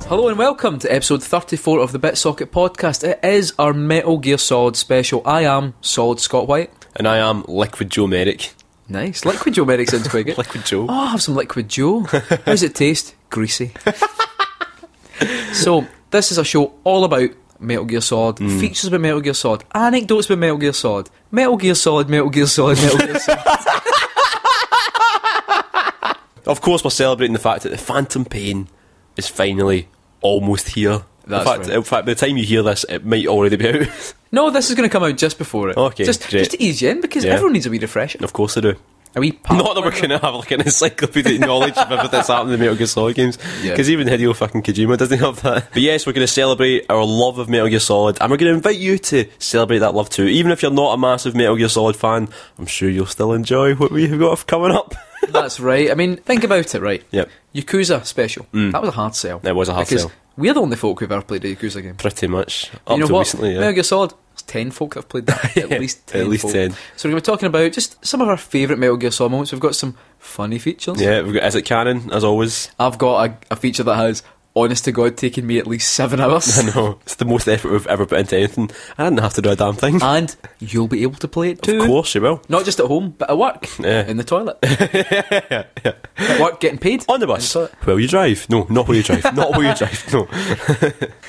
Hello and welcome to episode 34 of the BitSocket podcast. It is our Metal Gear Solid special. I am Solid Scott White. And I am Liquid Joe Merrick. Nice. Liquid Joe Merrick sounds quite good. Liquid Joe. Oh, I'll have some Liquid Joe. How does it taste? Greasy. So, this is a show all about Metal Gear Solid, features about Metal Gear Solid, anecdotes about Metal Gear Solid, Metal Gear Solid, Metal Gear Solid, Metal Gear Solid. Of course, we're celebrating the fact that the Phantom Pain is finally almost here. That's right. In fact, by the time you hear this, it might already be out. No, this is going to come out just before it. Okay, just great. to ease you in, because Yeah. everyone needs a wee refresher. Of course I do. A wee Not that we're going to have like an encyclopedic knowledge of everything that's happened in the Metal Gear Solid games, Yeah. because even Hideo fucking Kojima doesn't have that. But yes, we're going to celebrate our love of Metal Gear Solid, and we're going to invite you to celebrate that love too. Even if you're not a massive Metal Gear Solid fan, I'm sure you'll still enjoy what we have got coming up. That's right. I mean, think about it, right? Yep. Yakuza special. That was a hard sell. It was a hard because sell. we're the only folk who've ever played a Yakuza game. Pretty much. You Up know to what? recently, yeah. Metal Gear Solid, there's 10 folk that have played that. At least 10 at least folk. 10. So we're going to be talking about just some of our favourite Metal Gear Solid moments. We've got some funny features. Yeah, we've got Is It Canon, as always. I've got a feature that has, honest to God, taken me at least 7 hours. I know. It's the most effort we've ever put into anything. I didn't have to do a damn thing. And you'll be able to play it too. Of course you will. Not just at home, but at work. Yeah. In the toilet. At work, getting paid. On the In bus. toilet. While you drive. No, not while you drive. Not while you drive. No.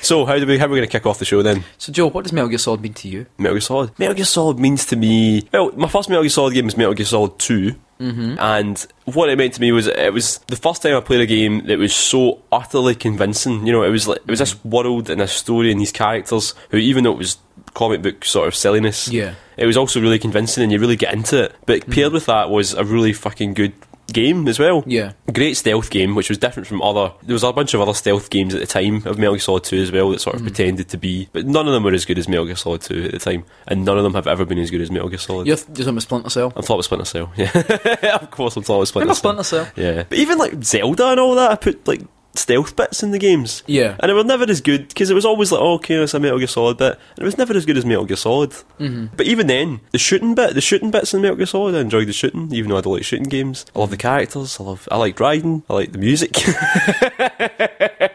So, how are we going to kick off the show then? So, Joe, what does Metal Gear Solid mean to you? Metal Gear Solid. Metal Gear Solid means to me... Well, my first Metal Gear Solid game was Metal Gear Solid 2. And what it meant to me was it was the first time I played a game that was so utterly convincing. You know, it was this world and this story and these characters who, even though it was comic book sort of silliness, Yeah. it was also really convincing and you really get into it. But paired with that was a really fucking good game as well. Yeah. Great stealth game, which was different from other... There was a bunch of other stealth games at the time of Metal Gear Solid 2 as well that sort of pretended to be... But none of them were as good as Metal Gear Solid 2 at the time. And none of them have ever been as good as Metal Gear Solid. You're talking about Splinter Cell? I'm talking about Splinter Cell, yeah. Of course I'm talking about Splinter Remember Cell. Splinter Cell? Yeah. But even like Zelda and all that, I put like stealth bits in the games. Yeah. And it was never as good, because it was always like, oh, okay, that's a Metal Gear Solid bit. And it was never as good as Metal Gear Solid. But even then, the shooting bits in Metal Gear Solid, I enjoyed the shooting, even though I don't like shooting games. I love the characters, I like riding, I like the music.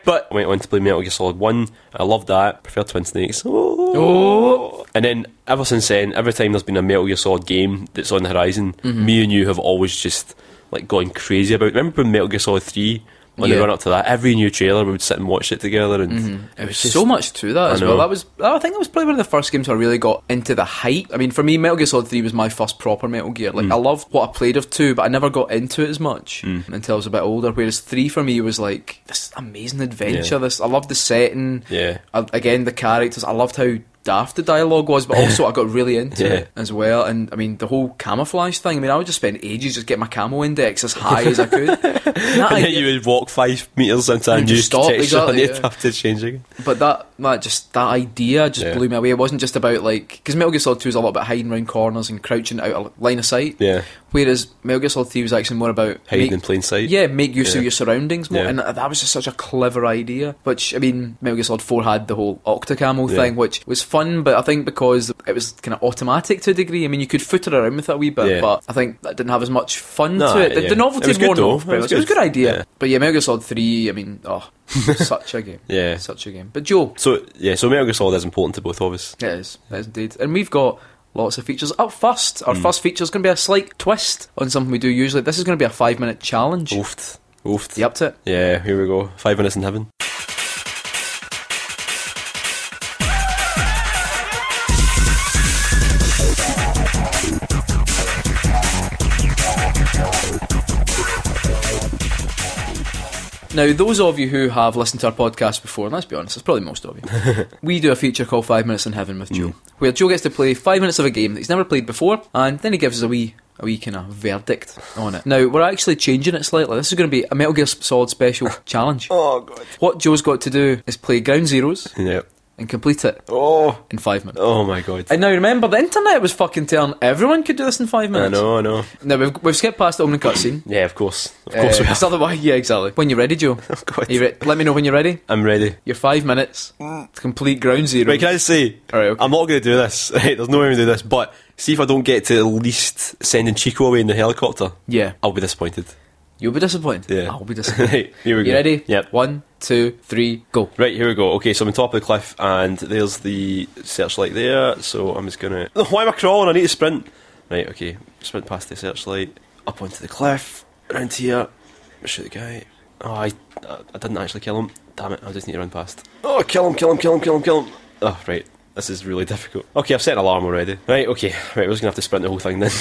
But I went on to play Metal Gear Solid 1, I loved that, prefer Twin Snakes. Oh. And then, ever since then, every time there's been a Metal Gear Solid game that's on the horizon, me and you have always just like gone crazy about it. Remember when Metal Gear Solid 3, when they Yeah. run up to that, every new trailer we would sit and watch it together, and It was so much to that as I well. know. I think that was probably one of the first games I really got into the hype. I mean, for me, Metal Gear Solid 3 was my first proper Metal Gear. Like, I loved what I played of 2, but I never got into it as much until I was a bit older. Whereas 3 for me was like this amazing adventure. Yeah. I loved the setting. Yeah. Again, the characters. I loved how daft the dialogue was, but also I got really into it as well. And I mean, the whole camouflage thing. I mean, I would just spend ages just getting my camo index as high as I could. And that and then idea- you would walk 5 metres into a And new just stop, texture exactly, and you'd yeah. have to change again. But that idea just Yeah. blew me away. It wasn't just about like, because Metal Gear Solid 2 is a lot about hiding around corners and crouching out of line of sight. Yeah. Whereas Metal Gear Solid 3 was actually more about Hiding in plain sight. Yeah, make use of Yeah. your surroundings more, Yeah. and that was just such a clever idea. Which, I mean, Metal Gear Solid 4 had the whole Octocamo Yeah. thing, which was fun, but I think because it was kind of automatic to a degree. I mean, you could foot around with it a wee bit, Yeah. but I think that didn't have as much fun Nah, to it. The yeah. novelty It was good wore though. off, but It was it was a good good. idea. Yeah. But yeah, Metal Gear Solid 3, I mean, such a game. Yeah. Such a game. But Joe, So Metal Gear Solid is important to both of us. it is indeed. And we've got lots of features. Up first, our first feature is going to be a slight twist on something we do usually. This is going to be a 5-minute challenge. Oofed. You up to it? Yeah, here we go. 5 minutes in heaven. Now, those of you who have listened to our podcast before, and let's be honest, it's probably most of you, we do a feature called 5 Minutes in Heaven with Joe, where Joe gets to play 5 minutes of a game that he's never played before, and then he gives us a wee kind of verdict on it. Now, we're actually changing it slightly. This is going to be a Metal Gear Solid special challenge. Oh, God. What Joe's got to do is play Ground Zeroes Yep. and complete it Oh. in 5 minutes. Oh, my God. And now remember, the internet was fucking telling everyone could do this in 5 minutes. I know. Now, we've skipped past the opening cutscene. Yeah, of course. Of course we have. Yeah, exactly. When you're ready, Joe. Oh, God. Let me know when you're ready. I'm ready. Your 5 minutes to complete Ground Zero. Wait, can I just say, Alright, okay. I'm not going to do this. Right, there's no way I'm going to do this, but see if I don't get to at least sending Chico away in the helicopter, Yeah. I'll be disappointed. You'll be disappointed. Yeah. I'll be disappointed. Right, here we go. You ready? Yep. 1, 2, 3, go. Right, here we go. Okay, so I'm on top of the cliff, and there's the searchlight there, so I'm just gonna... Oh, why am I crawling? I need to sprint. Right, okay, sprint past the searchlight, up onto the cliff, around here, shoot the guy. Oh, I didn't actually kill him. Damn it, I just need to run past. Oh, kill him. Oh, right, this is really difficult. Okay, I've set an alarm already. Right, okay, right, we're just gonna have to sprint the whole thing then.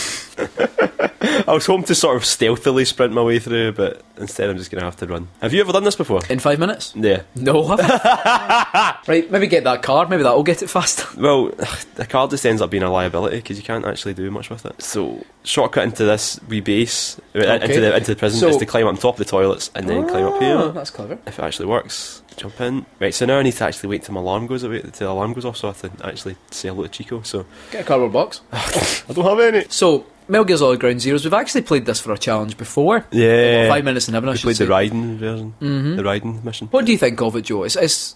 I was hoping to sort of stealthily sprint my way through, but instead I'm just going to have to run. Have you ever done this before? In 5 minutes? Yeah. No, I haven't. Right, maybe get that car, maybe that'll get it faster. Well, the car just ends up being a liability because you can't actually do much with it. So, shortcut into this wee base, into the prison, is to climb up on top of the toilets and then climb up here. That's clever. If it actually works, jump in. Right, so now I need to actually wait till my alarm goes away, till the alarm goes off, so I have to actually say hello to Chico. So get a cardboard box. I don't have any. So, Metal Gear Solid Ground Zeroes, we've actually played this for a challenge before. Yeah. 5 minutes in heaven, I We should played say. the Raiden version, the Raiden mission. What do you think of it, Joe?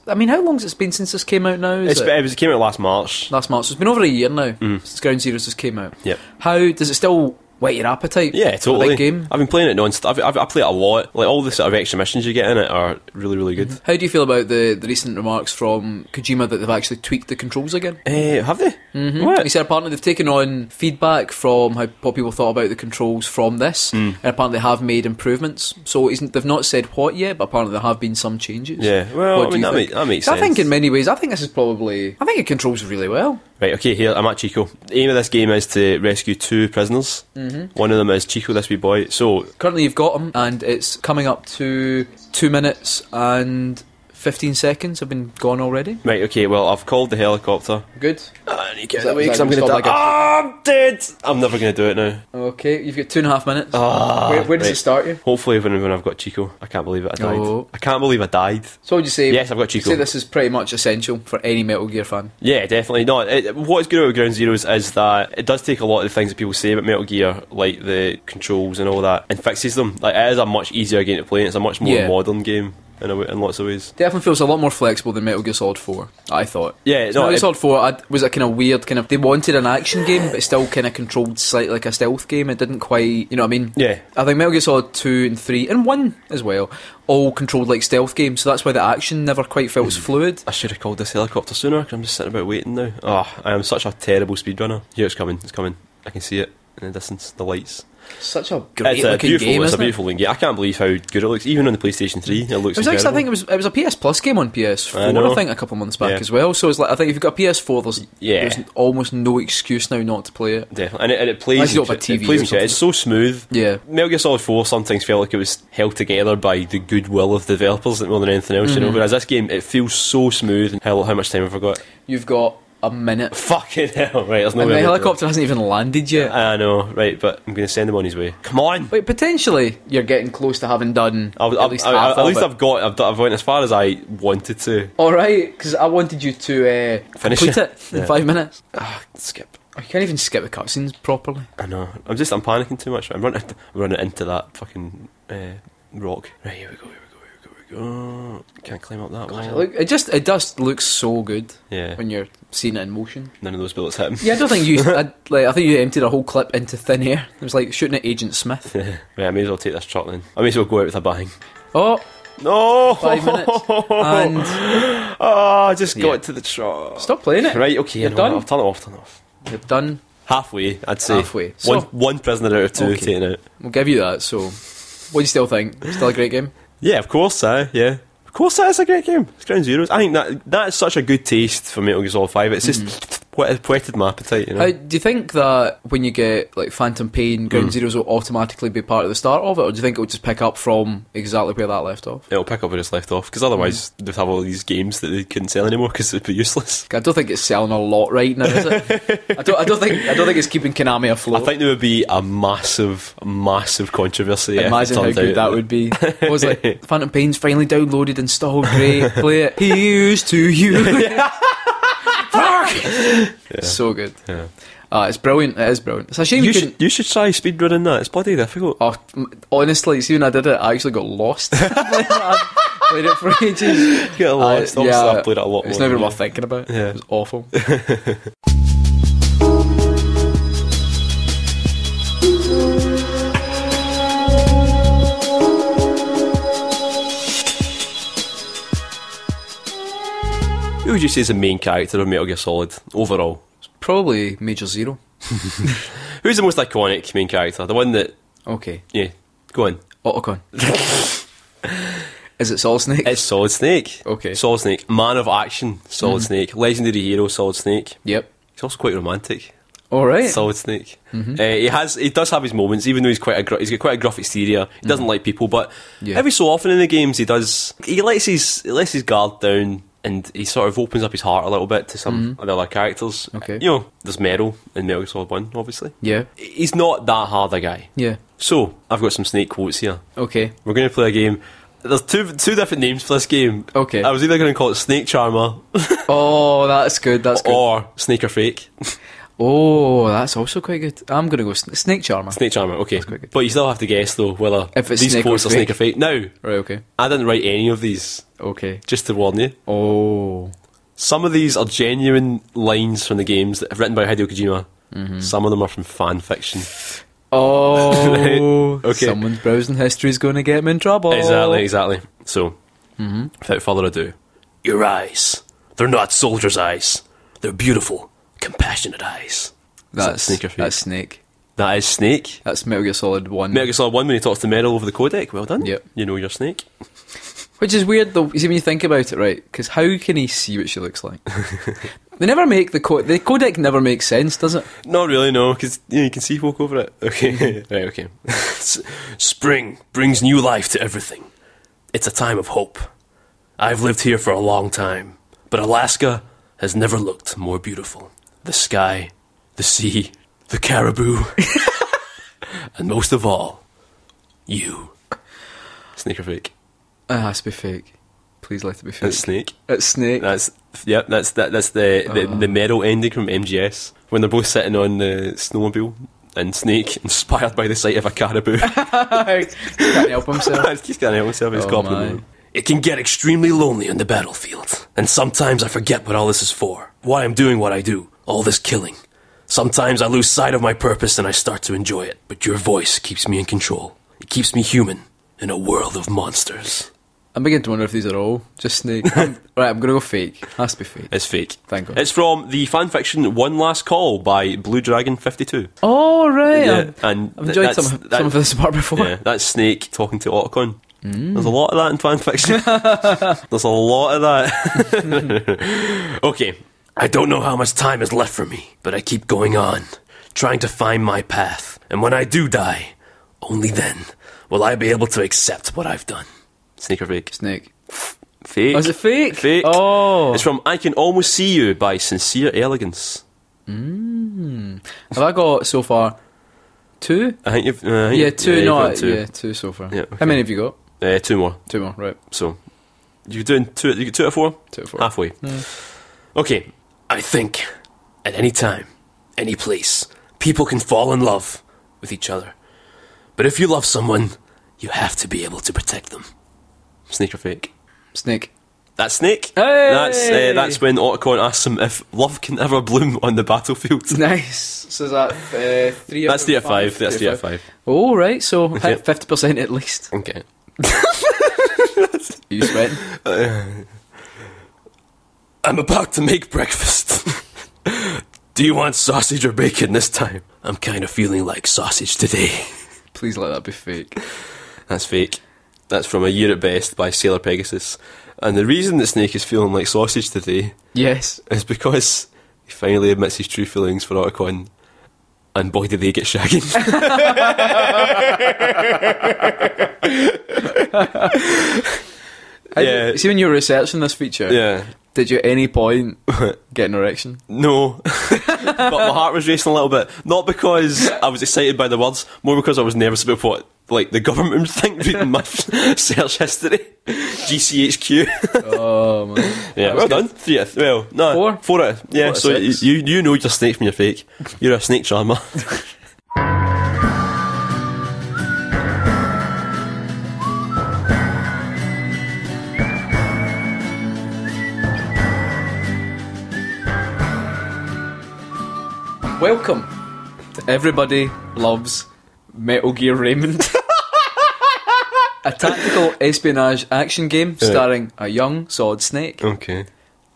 I mean, how long's it been since this came out now? It came out last March. Last March. So it's been over a year now since Ground Zeroes just came out. Yep. How does it still whet your appetite? Yeah, for totally. the big game? I've been playing it non-stop. I play it a lot. Like all the sort of extra missions you get in it are really, really good. How do you feel about the recent remarks from Kojima that they've actually tweaked the controls again? Have they? Mm-hmm. What? He said apparently they've taken on feedback from what people thought about the controls from this, and apparently have made improvements. So they've not said what yet, but apparently there have been some changes. Yeah, well, What I do mean, you think? that makes So sense. I think in many ways, I think it controls really well. Right, okay, here, I'm at Chico. The aim of this game is to rescue 2 prisoners. One of them is Chico, this wee boy. So, Currently you've got him, and it's coming up to 2 minutes and 15 seconds have been gone already. right, okay, well, I've called the helicopter. Good. I need to get Is that- away is because that I'm going to gonna die. stop I'm dead! I'm never going to do it now. Okay, you've got 2.5 minutes. Where does right. it start you? Hopefully when I've got Chico. I can't believe it, I died. Oh. I can't believe I died. So would you say? Yes, I've got Chico. Say this is pretty much essential for any Metal Gear fan. Yeah, definitely. No, what's good about Ground Zeroes is that it does take a lot of the things that people say about Metal Gear, like the controls and all that, and fixes them. Like, it is a much easier game to play, and it's a much more modern game in lots of ways. Definitely feels a lot more flexible than Metal Gear Solid 4, I thought. Yeah, So Metal Gear Solid 4 was a kind of weird, they wanted an action game, but it still kind of controlled slightly like a stealth game. It didn't quite, you know what I mean? Yeah. I think Metal Gear Solid 2 and 3, and 1 as well, all controlled like stealth games, so that's why the action never quite felt as fluid. I should have called this helicopter sooner, because I'm just sitting about waiting now. Oh, I am such a terrible speedrunner. Here, it's coming. I can see it in the distance, the lights. Such a great It's a looking beautiful, game, it's a isn't it? beautiful game. I can't believe how good it looks. Even on the PlayStation 3, it looks It was incredible. actually, I think it was a PS Plus game on PS4, I know. I think, a couple of months back Yeah. as well. So it's like, I think if you've got a PS4, there's almost no excuse now not to play it. Definitely. And it plays Unless you got a it TV plays or and shit. It's so smooth. Yeah. Metal Gear Solid 4 sometimes felt like it was held together by the goodwill of the developers more than anything else, you know. Whereas this game, it feels so smooth. And how much time have I got? You've got a minute. Fucking hell, right, there's no And way the I'm gonna helicopter hasn't even landed yet. I know, right, but I'm going to send him on his way. Come on! Wait, potentially you're getting close to having done at least half of it. I've went as far as I wanted to. Alright, because I wanted you to Finish complete it. it in 5 minutes. Skip. You can't even skip the cutscenes properly. I know. I'm panicking too much. I'm running into that fucking rock. Right, here we go. Can't climb up that wall. Look, it does look so good Yeah. when you're seeing it in motion. None of those bullets hit him. Yeah, I don't think you. I think you emptied a whole clip into thin air. It was like shooting at Agent Smith. Right, I may as well take this truck then. I may as well go out with a bang. Oh, No! 5 minutes. And I just got to the truck. stop playing it. Right, okay, You're no, done. I'll turn it off. You're done. Halfway, I'd say. Halfway. So- One prisoner out of 2 Okay. taken out. We'll give you that. So, what do you still think? Still a great game? Yeah, of course, yeah. Of course, that is a great game. It's Ground Zeroes. I think that is such a good taste for Metal Gear Solid 5. It's just whetted my appetite, you know. Do you think that when you get like Phantom Pain, Ground Zeroes will automatically be part of the start of it, or do you think it will just pick up from exactly where that left off? It'll pick up where it's left off, because otherwise they'd have all these games that they couldn't sell anymore because it'd be useless. I don't think it's selling a lot right now, is it? I don't think it's keeping Konami afloat. I think there would be a massive controversy. Imagine how good that would be. What was like, Phantom Pain's finally downloaded, installed, great, play it. Here's to you. So good. Yeah. It's brilliant. It is brilliant. It's a shame You couldn't. should try speedrunning that. It's bloody difficult. Oh, honestly, see when I did it, I actually got lost. I played it for ages. Get lost. Obviously, I've played it a lot more. It's never than worth you. thinking about. Yeah. It was awful. Who would you say is the main character of Metal Gear Solid overall? Probably Major Zero. Who's the most iconic main character? The one that... Okay. Yeah, go on. Otacon. Is it Solid Snake? It's Solid Snake. Okay. Solid Snake. Man of action, Solid Snake. Legendary hero, Solid Snake. Yep. He's also quite romantic. Alright. Solid Snake. He does have his moments, even though he's got quite a gruff exterior. He doesn't like people, but every so often in the games he lets his guard down, and he sort of opens up his heart a little bit to some of the other characters. Okay. You know, there's Meryl in Metal Gear Solid 1, obviously. Yeah. He's not that hard a guy. Yeah. So, I've got some Snake quotes here. Okay. We're going to play a game. There's two different names for this game. Okay. I was either going to call it Snake Charmer Oh, that's good. That's good. or Snake or Fake. Oh, that's also quite good. I'm going to go Snake Charmer. Snake Charmer, okay. quite good. But you still have to guess though whether If it's these Snake or quotes are Snake or Fake. Now, Right, okay. I didn't write any of these, Okay. just to warn you. Oh. Some of these are genuine lines from the games that are written by Hideo Kojima. Some of them are from fan fiction. Oh. Right, okay. Someone's browsing history is going to get him in trouble. Exactly. So, without further ado, your eyes. They're not soldiers' eyes. They're beautiful, compassionate eyes. That's Snake or Fake? That's Snake. That is Snake. That's Metal Gear Solid 1. Metal Gear Solid 1 when he talks to Meryl over the codec. Well done. Yep. You know you're Snake. Which is weird though, you see when you think about it, right? Because how can he see what she looks like? They never make the codec never makes sense, does it? Not really, no, because you can see folk over it. Okay, right, okay. Spring brings new life to everything. It's a time of hope. I've lived here for a long time, but Alaska has never looked more beautiful. The sky, the sea, the caribou, and most of all, you. Snake or Fake? It has to be fake. Please let it be fake. That's Snake. It's Snake. That's the Meryl ending from MGS when they're both sitting on the snowmobile and Snake inspired by the sight of a caribou. Can't help himself. He can't help himself. He's Oh, copying my. them. It can get extremely lonely on the battlefield, and sometimes I forget what all this is for. Why I'm doing what I do. All this killing. Sometimes I lose sight of my purpose and I start to enjoy it. But your voice keeps me in control. It keeps me human in a world of monsters. I'm beginning to wonder if these are all just Snake. Right, I'm going to go fake. Has to be fake. It's fake. Thank God. It's from the fanfiction One Last Call by Blue Dragon 52. Oh, right. Yeah, and I've enjoyed that's- some of this part before. Yeah, that's Snake talking to Otacon. There's a lot of that in fanfiction. There's a lot of that. Okay. I don't know how much time is left for me, but I keep going on, trying to find my path. And when I do die, only then will I be able to accept what I've done. Snake or Fake? Snake. Fake. Oh, is it fake? Fake. Oh. It's from I Can Almost See You by Sincere Elegance. Have I got so far 2? I think you've... Yeah, 2. you've No, got 2. yeah, 2 so far. Yeah, okay. How many have you got? 2 more. 2 more, right. So, you're doing 2 out of 4? 2 out of 4. Halfway. Okay. I think at any time, any place, people can fall in love with each other. But if you love someone, you have to be able to protect them. Snake or Fake? Snake. That's Snake. Hey! That's when Otacon asks him if love can ever bloom on the battlefield. Nice. So is that 3 That's 3 out of 5. That's 3 out of 5. Oh, right. So Okay. 50% at least. Okay. Are you sweating? I'm about to make breakfast. Do you want sausage or bacon this time? I'm kind of feeling like sausage today. Please let that be fake. That's fake. That's from A Year at Best by Sailor Pegasus. And the reason that Snake is feeling like sausage today Yes. is because he finally admits his true feelings for Otacon. And boy, did they get shagging. Yeah. See, when you were researching this feature, Yeah. did you at any point get an erection? No. But my heart was racing a little bit. Not because I was excited by the words, more because I was nervous about what the government would think reading my search history. GCHQ. Oh, man. Yeah, well done. 3 out of... Well, no. 4? 4 out of... Yeah, 4 out of so 6. you know you're Snake from your fake. You're a Snake charmer. Welcome to Everybody Loves Metal Gear Raymond. A tactical espionage action game starring a young Solid Snake. Okay.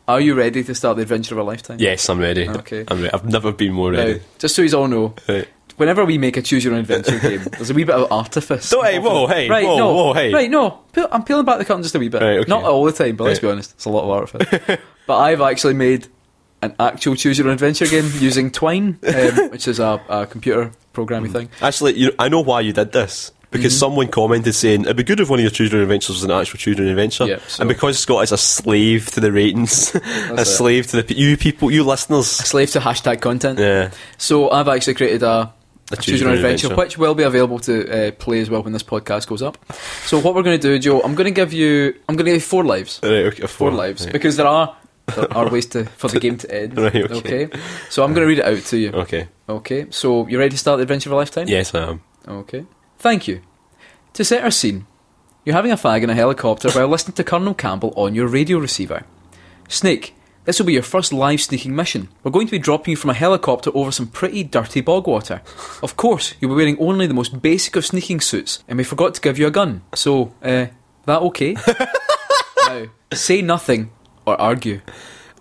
Are you ready to start the adventure of a lifetime? Yes, I'm ready. Okay. I'm ready. I've never been more ready. Now, just so you all know, Right. whenever we make a choose your own adventure game, there's a wee bit of artifice. Hey, Right, whoa, no, whoa, hey. Right, no. I'm peeling back the curtain just a wee bit. Right, okay. Not all the time, but let's Right. be honest, it's a lot of artifice. But I've actually made an actual choose your own adventure game using Twine, which is a computer programming thing. Actually, I know why you did this. Because someone commented saying, it'd be good if one of your choose your own adventures was an actual choose your own adventure. Yep, so- and because Scott is a slave to the ratings, a it. slave to you people, you listeners. A slave to hashtag content. Yeah. So I've actually created a choose your own adventure, which will be available to play as well when this podcast goes up. So what we're going to do, Joe, I'm going to give you 4 lives. Right, okay, 4 lives. Right. Because there are ways for the game to end. Right, okay. So I'm going to read it out to you. Okay. Okay, so you ready to start the adventure of a lifetime? Yes, I am. Okay. Thank you. To set our scene, you're having a fag in a helicopter while listening to Colonel Campbell on your radio receiver. Snake, this will be your first live sneaking mission. We're going to be dropping you from a helicopter over some pretty dirty bog water. Of course, you'll be wearing only the most basic of sneaking suits, and we forgot to give you a gun. So, that okay? Now, say nothing or argue.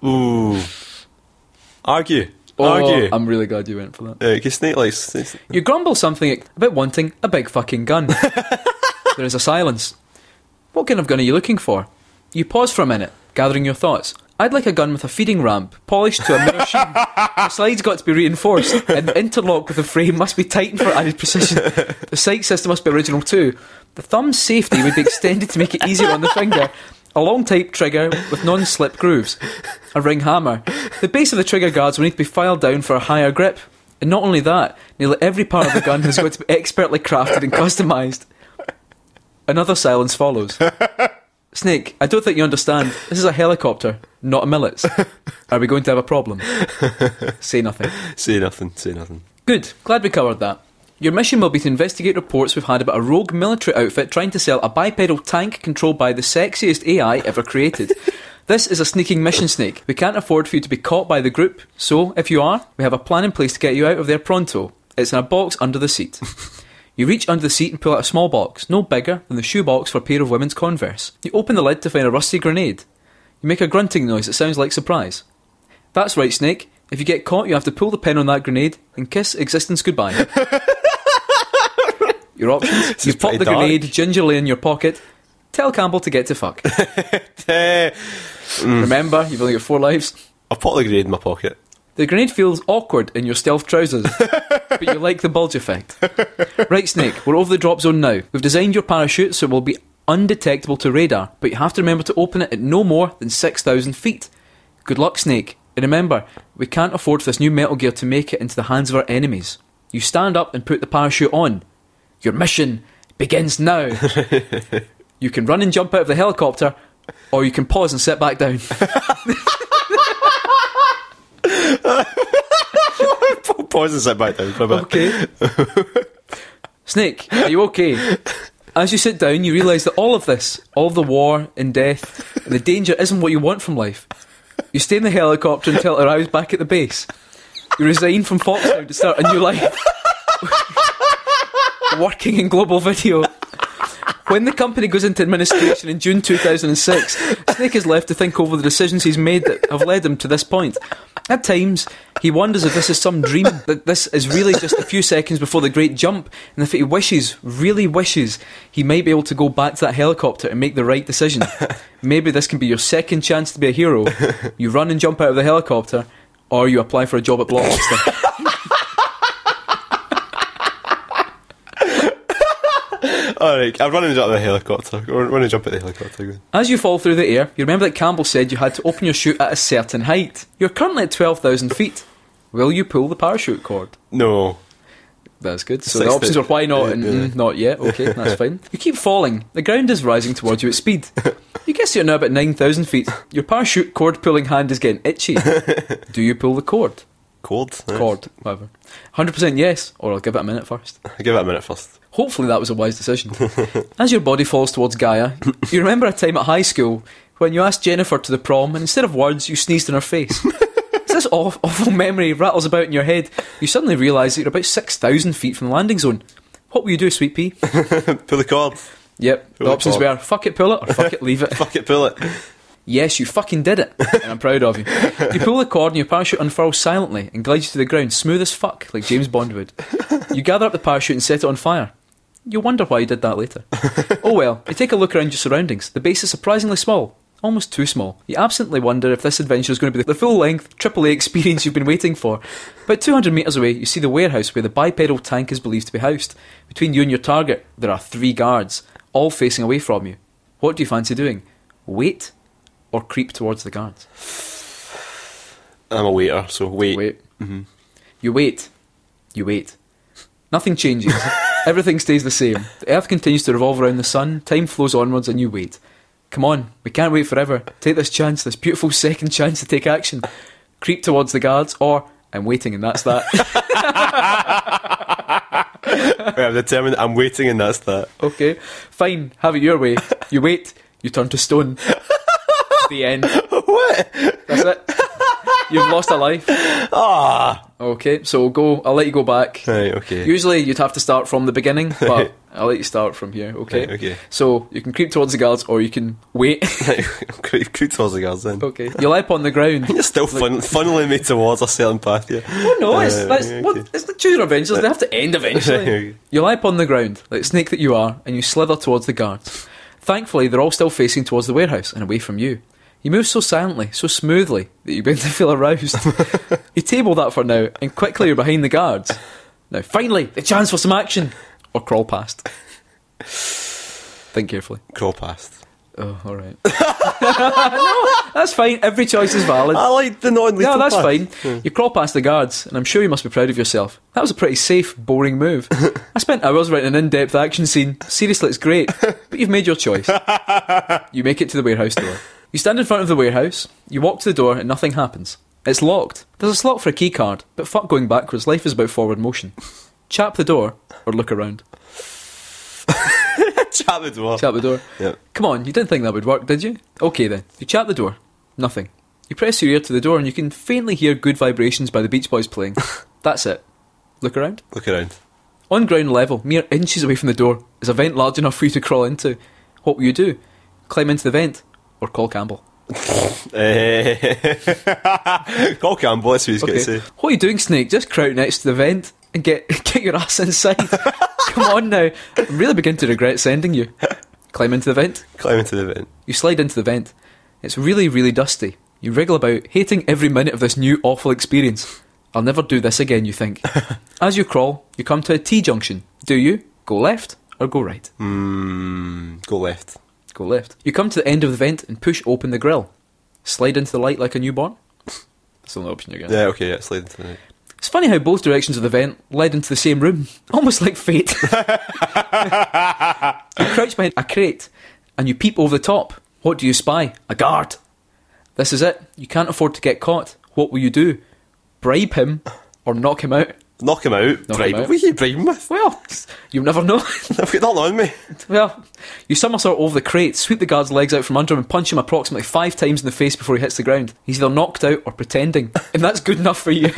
Ooh. Argue. Oh, Argue. I'm really glad you went for that. Because Snake likes... You grumble something about wanting a big fucking gun. There is a silence. What kind of gun are you looking for? You pause for a minute, gathering your thoughts. I'd like a gun with a feeding ramp, polished to a mirror sheen. The sides got to be reinforced, and the interlock with the frame must be tightened for added precision. The sight system must be original too. The thumb's safety would be extended to make it easier on the finger. A long type trigger with non-slip grooves. A ring hammer. The base of the trigger guards will need to be filed down for a higher grip. And not only that, nearly every part of the gun has got to be expertly crafted and customised. Another silence follows. Snake, I don't think you understand. This is a helicopter, not a millets. Are we going to have a problem? Say nothing. Say nothing, say nothing. Good, glad we covered that. Your mission will be to investigate reports we've had about a rogue military outfit trying to sell a bipedal tank controlled by the sexiest AI ever created. This is a sneaking mission, Snake. We can't afford for you to be caught by the group, so if you are, we have a plan in place to get you out of there pronto. It's in a box under the seat. You reach under the seat and pull out a small box, no bigger than the shoebox for a pair of women's Converse. You open the lid to find a rusty grenade. You make a grunting noise that sounds like surprise. That's right, Snake. If you get caught, you have to pull the pin on that grenade and kiss existence goodbye. Your options: you pop the grenade gingerly in your pocket. Tell Campbell to get to fuck. Remember, you've only got 4 lives. I've put the grenade in my pocket. The grenade feels awkward in your stealth trousers, but you like the bulge effect. Right, Snake, we're over the drop zone now. We've designed your parachute so it will be undetectable to radar, but you have to remember to open it at no more than 6,000 feet. Good luck, Snake. And remember, we can't afford for this new Metal Gear to make it into the hands of our enemies. You stand up and put the parachute on. Your mission begins now. You can run and jump out of the helicopter, or you can pause and sit back down. Pause and sit back down for a bit. Okay. Snake, are you okay? As you sit down, you realise that all of this, all of the war and death and the danger isn't what you want from life. You stay in the helicopter until it arrives back at the base. You resign from Fox now to start a new life. Working in global video. When the company goes into administration in June 2006, Snake is left to think over the decisions he's made that have led him to this point. At times, he wonders if this is some dream, that this is really just a few seconds before the great jump, and if he wishes, really wishes, he might be able to go back to that helicopter and make the right decision. Maybe this can be your second chance to be a hero. You run and jump out of the helicopter, or you apply for a job at Blockbuster. Alright, I'm running out of the helicopter. Run and jump at the helicopter. As you fall through the air, you remember that Campbell said you had to open your chute at a certain height. You're currently at 12,000 feet. Will you pull the parachute cord? No. That's good. So the options are why not and not yet. Okay, that's fine. You keep falling. The ground is rising towards you at speed. You guess you're now about 9,000 feet. Your parachute cord pulling hand is getting itchy. Do you pull the cord? Cord, whatever. 100% yes, or I'll give it a minute first. Give it a minute first. Hopefully that was a wise decision. As your body falls towards Gaia, you remember a time at high school when you asked Jennifer to the prom and instead of words you sneezed in her face. As this awful memory rattles about in your head, you suddenly realise that you're about 6,000 feet from the landing zone. What will you do, Sweet Pea? Pull the cord. Yep, the options were fuck it, pull it, or fuck it, leave it. Fuck it, pull it. Yes, you fucking did it, and I'm proud of you. You pull the cord and your parachute unfurls silently and glides you to the ground, smooth as fuck, like James Bond would. You gather up the parachute and set it on fire. You'll wonder why you did that later. Oh well, you take a look around your surroundings. The base is surprisingly small. Almost too small. You absently wonder if this adventure is going to be the full-length AAA experience you've been waiting for. About 200 metres away, you see the warehouse where the bipedal tank is believed to be housed. Between you and your target, there are 3 guards, all facing away from you. What do you fancy doing? Wait or creep towards the guards? I'm a waiter, so wait. Mm-hmm. You wait. You wait. Nothing changes. Everything stays the same. The earth continues to revolve around the sun, time flows onwards and you wait. Come on, we can't wait forever. Take this chance, this beautiful second chance to take action. Creep towards the guards, or I'm waiting and that's that. Right, I'm determined, I'm waiting and that's that. Okay, fine, have it your way. You wait, you turn to stone. The end. What? That's it. You've lost a life. Ah. Okay, so I'll let you go back. Right, okay. Usually you'd have to start from the beginning, but I'll let you start from here, okay? Right, okay. So you can creep towards the guards or you can wait. Creep towards the guards then. Okay. You lie upon the ground. You're still funneling me towards a certain path here. Oh no, it's the choose your adventures, they have to end eventually. Okay. You lie upon the ground, like snake that you are, and you slither towards the guards. Thankfully, they're all still facing towards the warehouse and away from you. You move so silently, so smoothly, that you begin to feel aroused. You table that for now, and quickly you're behind the guards. Now, finally, the chance for some action! Or crawl past. Think carefully. Crawl past. Oh, alright. No, that's fine, every choice is valid. I like the non-lethal No, that's path. fine. Yeah. You crawl past the guards, and I'm sure you must be proud of yourself. That was a pretty safe, boring move. I spent hours writing an in-depth action scene. Seriously, it's great. But you've made your choice. You make it to the warehouse door. You stand in front of the warehouse, you walk to the door, and nothing happens. It's locked. There's a slot for a key card, but fuck going backwards, life is about forward motion. Chap the door, or look around. Chap the door. Chap the door. Yep. Come on, you didn't think that would work, did you? Okay then, you chap the door. Nothing. You press your ear to the door and you can faintly hear Good Vibrations by the Beach Boys playing. That's it. Look around. Look around. On ground level, mere inches away from the door, is a vent large enough for you to crawl into. What will you do? Climb into the vent, or call Campbell? Call Campbell, that's what he's going to say. What are you doing, Snake? Just crouch next to the vent and get your ass inside. Come on now. I'm really beginning to regret sending you. Climb into the vent. Climb into the vent. You slide into the vent. It's really, really dusty. You wriggle about, hating every minute of this new awful experience. I'll never do this again, you think. As you crawl, you come to a T-junction. Do you go left or go right? Go left. Go left. You come to the end of the vent and push open the grill. Slide into the light like a newborn. That's the only option you're getting. Yeah, okay, yeah, slide into the vent. It's funny how both directions of the vent led into the same room. Almost like fate. You crouch behind a crate and you peep over the top. What do you spy? A guard. This is it. You can't afford to get caught. What will you do? Bribe him or knock him out? Knock him out. Knock Bribe. him out. What are you bribing with? Well, you'll never know. I've got nothing on me. Well, you somersault over the crate, sweep the guard's legs out from under him and punch him approximately 5 times in the face before he hits the ground. He's either knocked out or pretending, and that's good enough for you.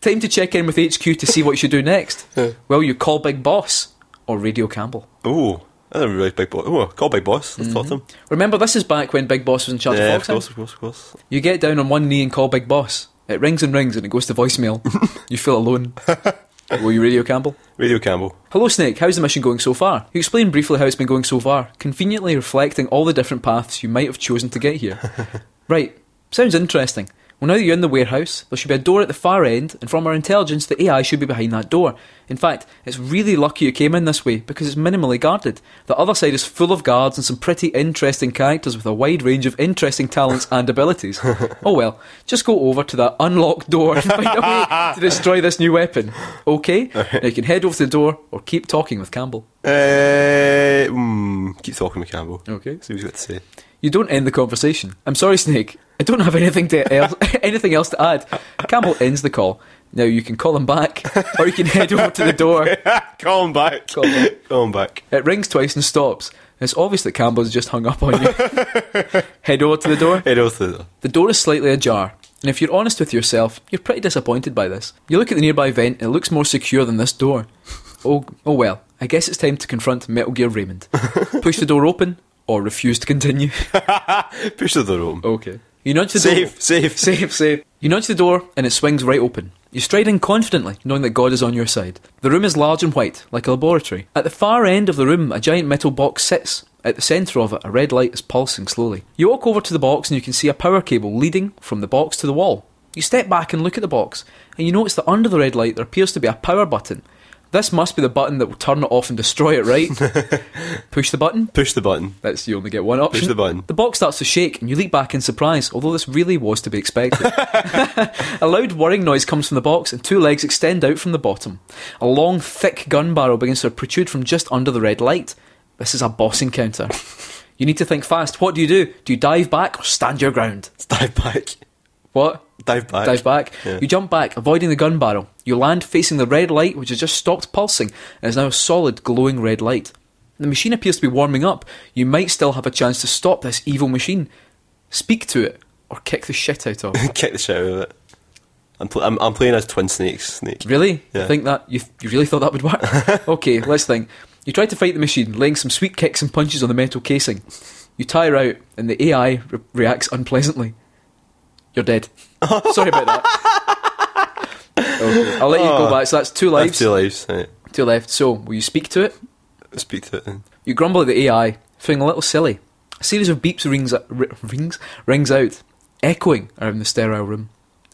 Time to check in with HQ to see what you should do next. Well, you call Big Boss or Radio Campbell. Ooh, that's a really big boss. Oh, call Big Boss. Let's talk to him. Remember, this is back when Big Boss was in charge Yeah, of of Foxhound. course, of course. You get down on one knee and call Big Boss. It rings and rings and it goes to voicemail. You feel alone. Will you Radio Campbell? Radio Campbell. Hello Snake, how's the mission going so far? You explain briefly how it's been going so far, conveniently reflecting all the different paths you might have chosen to get here. Right, sounds interesting. Well, now that you're in the warehouse, there should be a door at the far end, and from our intelligence, the AI should be behind that door. In fact, it's really lucky you came in this way, because it's minimally guarded. The other side is full of guards and some pretty interesting characters with a wide range of interesting talents and abilities. Oh well, just go over to that unlocked door and find a way to destroy this new weapon. Okay? Now you can head over to the door, or keep talking with Campbell. Keep talking with Campbell. Okay. See what he's got to say. You don't end the conversation. I'm sorry, Snake. I don't have anything else to add. Campbell ends the call. Now you can call him back, or you can head over to the door. Call him back. Call him back. Call him back. It rings twice and stops. It's obvious that Campbell's just hung up on you. Head over to the door. Head over to the door. The door is slightly ajar, and if you're honest with yourself, you're pretty disappointed by this. You look at the nearby vent, and it looks more secure than this door. Oh well, I guess it's time to confront Metal Gear Raymond. Push the door open, or refuse to continue. Push the door open. Okay. You nudge the door. Safe. You nudge the door and it swings right open. You stride in confidently, knowing that God is on your side. The room is large and white, like a laboratory. At the far end of the room, a giant metal box sits. At the centre of it, a red light is pulsing slowly. You walk over to the box and you can see a power cable leading from the box to the wall. You step back and look at the box, and you notice that under the red light there appears to be a power button. This must be the button that will turn it off and destroy it, right? Push the button. Push the button. You only get one option. Push the button. The box starts to shake and you leap back in surprise, although this really was to be expected. A loud whirring noise comes from the box and two legs extend out from the bottom. A long, thick gun barrel begins to protrude from just under the red light. This is a boss encounter. You need to think fast. What do? Do you dive back or stand your ground? Dive back. What? Dive back. Dive back. Yeah. You jump back, avoiding the gun barrel. You land facing the red light, which has just stopped pulsing and is now a solid, glowing red light. The machine appears to be warming up. You might still have a chance to stop this evil machine. Speak to it, or kick the shit out of it. Kick the shit out of it. I'm playing as Twin Snake. Really? Yeah. You think that? You really thought that would work? Okay, let's think. You try to fight the machine, laying some sweet kicks and punches on the metal casing. You tire out, and the AI reacts unpleasantly. You're dead. Sorry about that. Okay, I'll let you go back. So that's 2 lives. That's 2 lives. Right. 2 left. So, will you speak to it? Speak to it then. You grumble at the AI, feeling a little silly. A series of beeps rings out, echoing around the sterile room.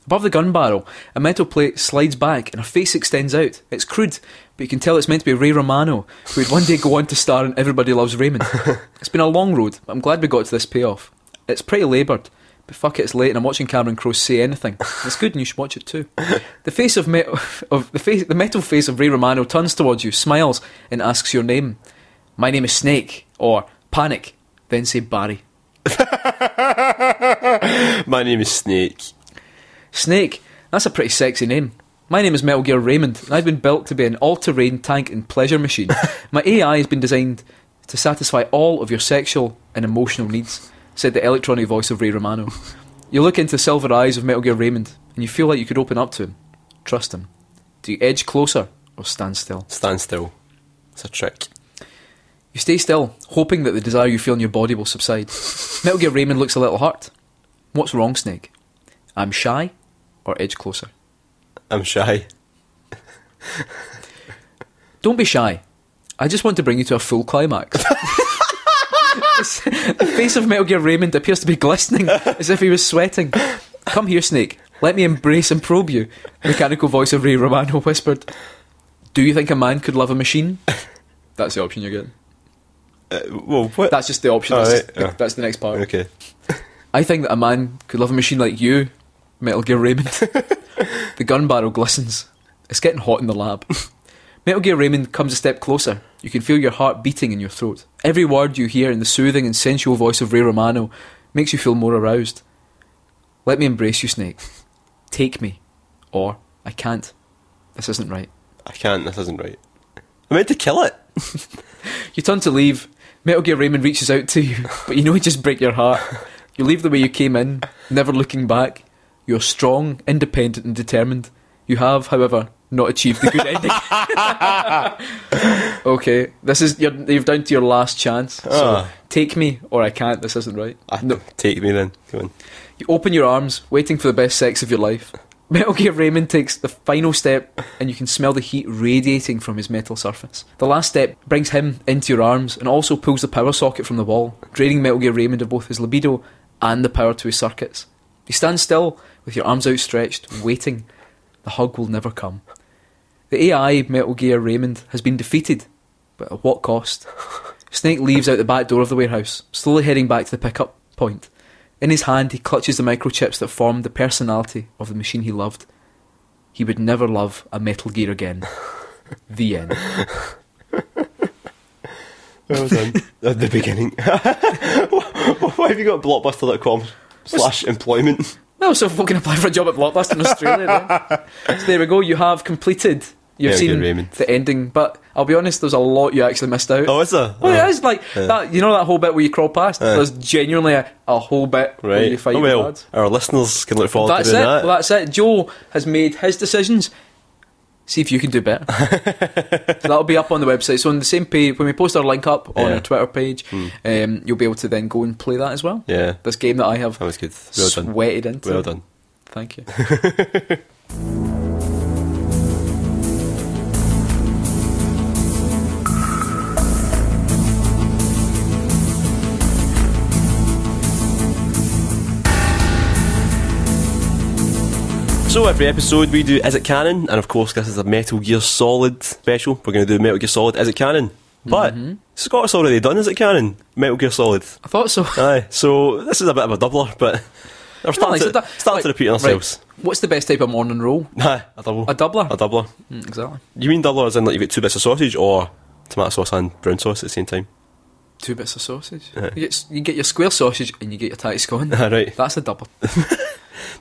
Above the gun barrel, a metal plate slides back and a face extends out. It's crude, but you can tell it's meant to be Ray Romano, who would one day go on to star in Everybody Loves Raymond. It's been a long road, but I'm glad we got to this payoff. It's pretty laboured, but fuck it, it's late and I'm watching Cameron Crowe say anything. It's good and you should watch it too. The metal face of Ray Romano turns towards you, smiles, and asks your name. My name is Snake, or Panic, then say Barry. My name is Snake. Snake, that's a pretty sexy name. My name is Metal Gear Raymond, and I've been built to be an all-terrain tank and pleasure machine. My AI has been designed to satisfy all of your sexual and emotional needs, said the electronic voice of Ray Romano. You look into the silver eyes of Metal Gear Raymond, and you feel like you could open up to him. Trust him. Do you edge closer, or stand still? Stand still. It's a trick. You stay still, hoping that the desire you feel in your body will subside. Metal Gear Raymond looks a little hurt. What's wrong, Snake? I'm shy, or edge closer? I'm shy. Don't be shy. I just want to bring you to a full climax. The face of Metal Gear Raymond appears to be glistening, as if he was sweating. Come here, Snake. Let me embrace and probe you. The mechanical voice of Ray Romano whispered. Do you think a man could love a machine? That's the option you're getting. Well, what? That's just the option. That's the next part. Okay. I think that a man could love a machine like you, Metal Gear Raymond. The gun barrel glistens. It's getting hot in the lab. Metal Gear Raymond comes a step closer. You can feel your heart beating in your throat. Every word you hear in the soothing and sensual voice of Ray Romano makes you feel more aroused. Let me embrace you, Snake. Take me. Or, I can't. This isn't right. I can't, this isn't right. I meant to kill it. You turn to leave. Metal Gear Raymond reaches out to you, but you know he'd just break your heart. You leave the way you came in, never looking back. You're strong, independent and determined. You have, however, not achieved the good ending. Okay, you're down to your last chance. So take me or I can't. This isn't right. No, take me then. Come on. You open your arms, waiting for the best sex of your life. Metal Gear Raymond takes the final step, and you can smell the heat radiating from his metal surface. The last step brings him into your arms and also pulls the power socket from the wall, draining Metal Gear Raymond of both his libido and the power to his circuits. You stand still with your arms outstretched, waiting. The hug will never come. The AI Metal Gear Raymond has been defeated, but at what cost? Snake leaves out the back door of the warehouse, slowly heading back to the pickup point. In his hand, he clutches the microchips that formed the personality of the machine he loved. He would never love a Metal Gear again. The end. Well done. At the beginning. Why have you got blockbuster.com/employment? Well, so if we can apply for a job at Blockbuster in Australia then. So there we go, you have completed. You've seen the ending, but I'll be honest, there's a lot you actually missed out. Oh, is there? Oh, yeah, it's like that. You know that whole bit where you crawl past? There's genuinely a whole bit where you fight the guards. Our listeners can look forward to doing that. Well, that's it. Joe has made his decisions. See if you can do better. So that'll be up on the website. So on the same page, when we post our link up on our Twitter page, you'll be able to then go and play that as well. Yeah. This game that I have That was good. Well done. sweated into. Well done. Thank you. So every episode we do Is It Canon? And of course this is a Metal Gear Solid special. We're going to do Metal Gear Solid Is It Canon? But Scott's already done Is It Canon? Metal Gear Solid. I thought so. Aye, so this is a bit of a doubler, but we're starting to repeat ourselves. Right. What's the best type of morning roll? Aye, a double. A doubler? A doubler. Exactly. You mean doubler as in like you get 2 bits of sausage or tomato sauce and brown sauce at the same time? 2 bits of sausage. You get your square sausage and you get your tatty scone. Right. That's a double.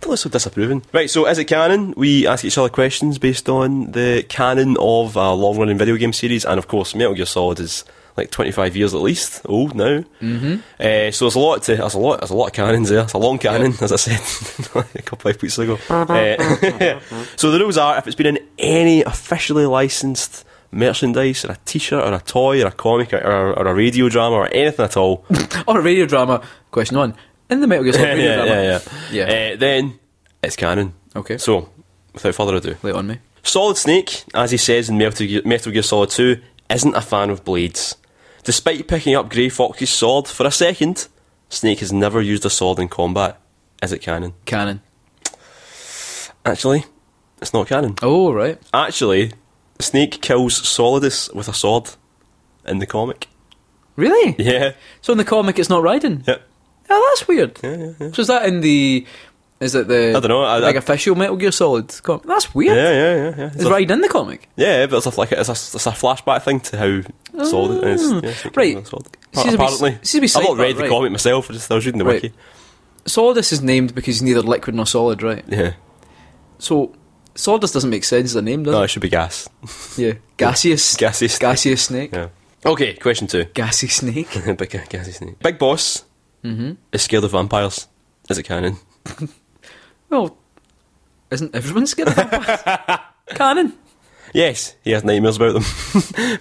Don't look so disapproving. Right, so Is It Canon? We ask each other questions based on the canon of a long-running video game series, and of course Metal Gear Solid is like 25 years at least old now. So there's a lot of canons there. It's a long canon, as I said a couple of weeks ago. So the rules are: if it's been in any officially licensed merchandise, or a t-shirt, or a toy, or a comic, or a radio drama, or anything at all, Or a radio drama. Question 1. In the Metal Gear Solid radio drama. then it's canon. Okay. So, without further ado, Lay it on me. Solid Snake, as he says in Metal Gear Solid 2, isn't a fan of blades. Despite picking up Grey Fox's sword for a second, Snake has never used a sword in combat. Is it canon? Canon. Actually, it's not canon. Oh, right. Actually, Snake kills Solidus with a sword in the comic. Really? Yeah. So in the comic it's not Raiden? Yep. Oh, that's weird. Yeah. So is that in the... Is it the... I don't know. official Metal Gear Solid comic? That's weird. Yeah. Is Raiden in the comic? Yeah, but it's a flashback thing to how Solid is. Yeah, Snake right. kills a sword. Seems to be- Apparently. seems to be I've not read right. the comic myself, I was reading the Right. wiki. Solidus is named because he's neither liquid nor solid, right? Yeah. So, Solidus doesn't make sense as a name, does No, it? it should be gas. Yeah. Gaseous. Gaseous. Gaseous snake. Yeah. Okay, question 2. Gassy snake. Gassy snake. Big Boss is scared of vampires. Is it canon? Well, isn't everyone scared of vampires? Canon. Yes, he has nightmares about them.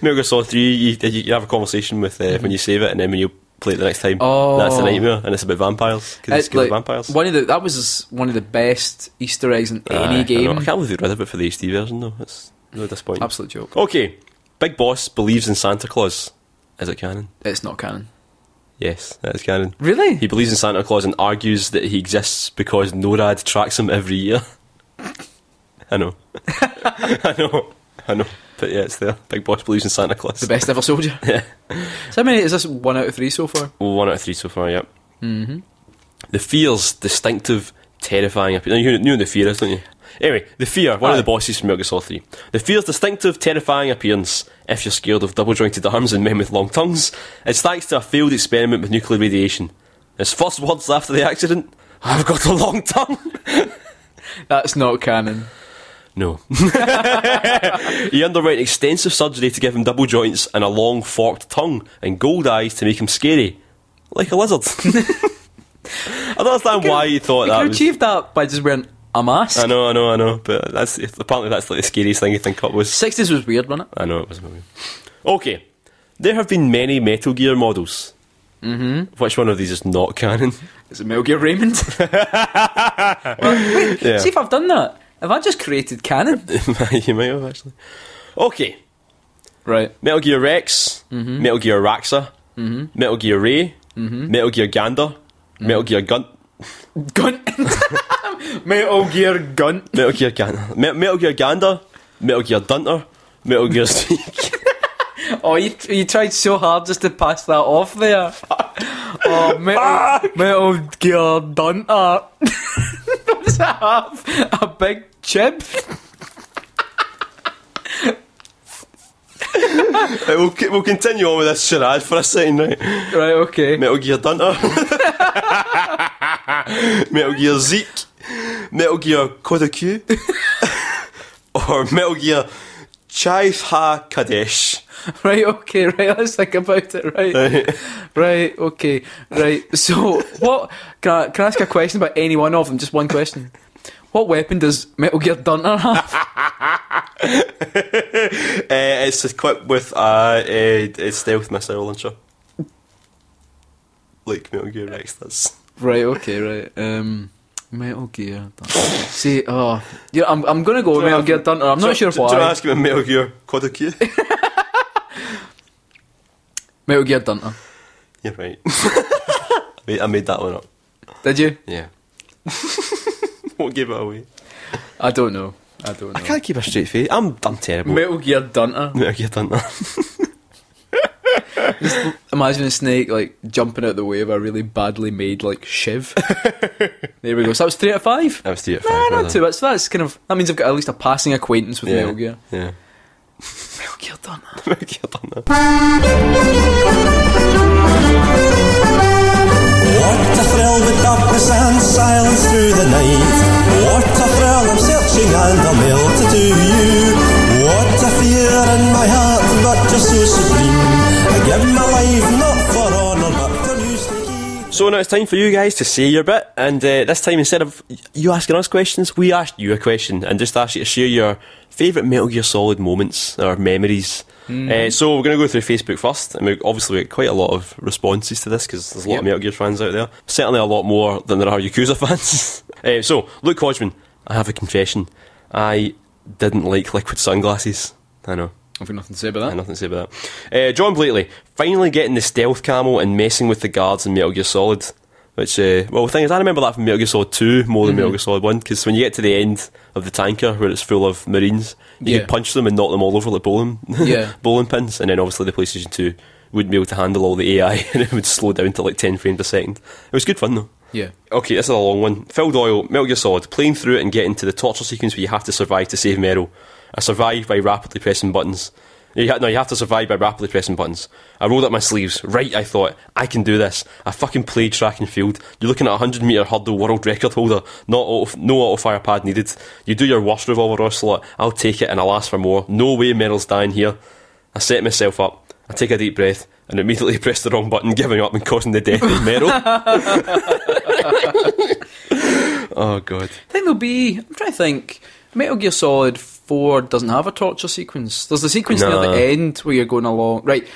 Metal Gear Solid 3, you have a conversation with when you save it, and then when you play it the next time, Oh. that's the nightmare, and it's about vampires. Because he's It's scared like of vampires. that was one of the best Easter eggs in Aye, any I game. know. I can't believe they got rid of it for the HD version, though. It's really disappointing. Absolute joke. Okay, Big Boss believes in Santa Claus. Is it canon? It's not canon. Yes, that is canon. Really? He believes in Santa Claus and argues that he exists because NORAD tracks him every year. I know. I know. But yeah, it's there. Big Boss believes in Santa Claus. The best ever soldier. Yeah. So how many is this? 1 out of 3 so far? 1 out of 3 so far, yep. The Fear's distinctive, terrifying appearance. You know what the Fear is, don't you? Anyway, the Fear, one of the bosses from Metal Gear Solid 3. The Fear's distinctive, terrifying appearance, if you're scared of double-jointed arms and men with long tongues, is thanks to a failed experiment with nuclear radiation. His first words after the accident, "I've got a long tongue." That's not canon. No. He underwent extensive surgery to give him double joints and a long forked tongue and gold eyes to make him scary. Like a lizard. I don't understand why he thought You that could was... achieve that by just wearing a mask. I know, but apparently that's like the scariest thing you think up was... 60s was weird, wasn't it? I know, it was movie. Okay. There have been many Metal Gear models. Which one of these is not canon? Is it Metal Gear Raymond? Wait, Yeah. see if I've done that. Have I just created canon? You might have, actually. Okay. Right. Metal Gear Rex, Metal Gear Raxa, Metal Gear Ray, Metal Gear Gander, Metal Gear Gun... Gun. Metal Gear Gun. Metal Gear Gander, Metal Gear Gander, Metal Gear Dunter, Metal Gear Sneak. Oh, you tried so hard just to pass that off there. Oh, Metal Gear Dunter. Does that have a big chip? We'll continue on with this charade for a second, right? Right, okay. Metal Gear Dunter, Metal Gear Zeke, Metal Gear Kodaku, or Metal Gear Chaitha Kadesh. Right, okay, right, let's think about it, right. Right, okay, right. So, what... Can I ask a question about any one of them? Just one question. What weapon does Metal Gear Dunter have? It's equipped with a stealth missile launcher. Like Metal Gear Rex does. Right, okay, right. Metal Gear Dunter. See, yeah, I'm going to go with Metal Gear Dunter. I'm not sure why. Do you want to ask him about Metal Gear Kodoku? Metal Gear Dunter. You're right. I made that one up. Did you? Yeah. Won't give it away. I don't know. I can't keep a straight face. I'm terrible. Metal Gear Dunter. Metal Gear Dunter. Just imagine a snake like jumping out the way of a really badly made like shiv. There we go. So that was 3 out of 5. That was 3 out of 5. Nah, not too bad. So that's kind of, that means I've got at least a passing acquaintance with Metal Gear. Yeah. Metal Gear Dunter. Metal Gear Dunter. What a thrill the darkness and silence through the night. What a thrill I'm searching and I'm melted to you. What a fear in my heart, but just so supreme. I give my life not for honour, but for you, Sneaky. So now it's time for you guys to say your bit, and this time instead of you asking us questions, we asked you a question and just asked you to share your favourite Metal Gear Solid moments or memories. So we're going to go through Facebook first, and we obviously got quite a lot of responses to this because there's a lot of Metal Gear fans out there. Certainly a lot more than there are Yakuza fans. So, Luke Hodgman, I have a confession. I didn't like liquid sunglasses. I know. I've got nothing to say about that. Nothing to say about that. John Blakely, finally getting the stealth camo and messing with the guards in Metal Gear Solid. Which, well, the thing is, I remember that from Metal Gear Solid 2 more than Metal Gear Solid 1, because when you get to the end of the tanker where it's full of Marines, you could punch them and knock them all over like bowling pins, and then obviously the PlayStation 2 wouldn't be able to handle all the AI and it would slow down to like 10 frames a second. It was good fun though. Yeah. Okay, this is a long one. Phil Doyle, Metal Gear Solid, playing through it and getting to the torture sequence where you have to survive to save Meryl. I survived by rapidly pressing buttons. You have to survive by rapidly pressing buttons. I rolled up my sleeves. Right, I thought, I can do this. I fucking played track and field. You're looking at a 100 metre hurdle world record holder. No auto fire pad needed. You do your worst revolver ocelot. I'll take it and I'll ask for more. No way Meryl's dying here. I set myself up. I take a deep breath and immediately press the wrong button, giving up and causing the death of Meryl. Oh god. I think there'll be, I'm trying to think, Metal Gear Solid 4 doesn't have a torture sequence. There's the sequence near the end where you're going along. Right,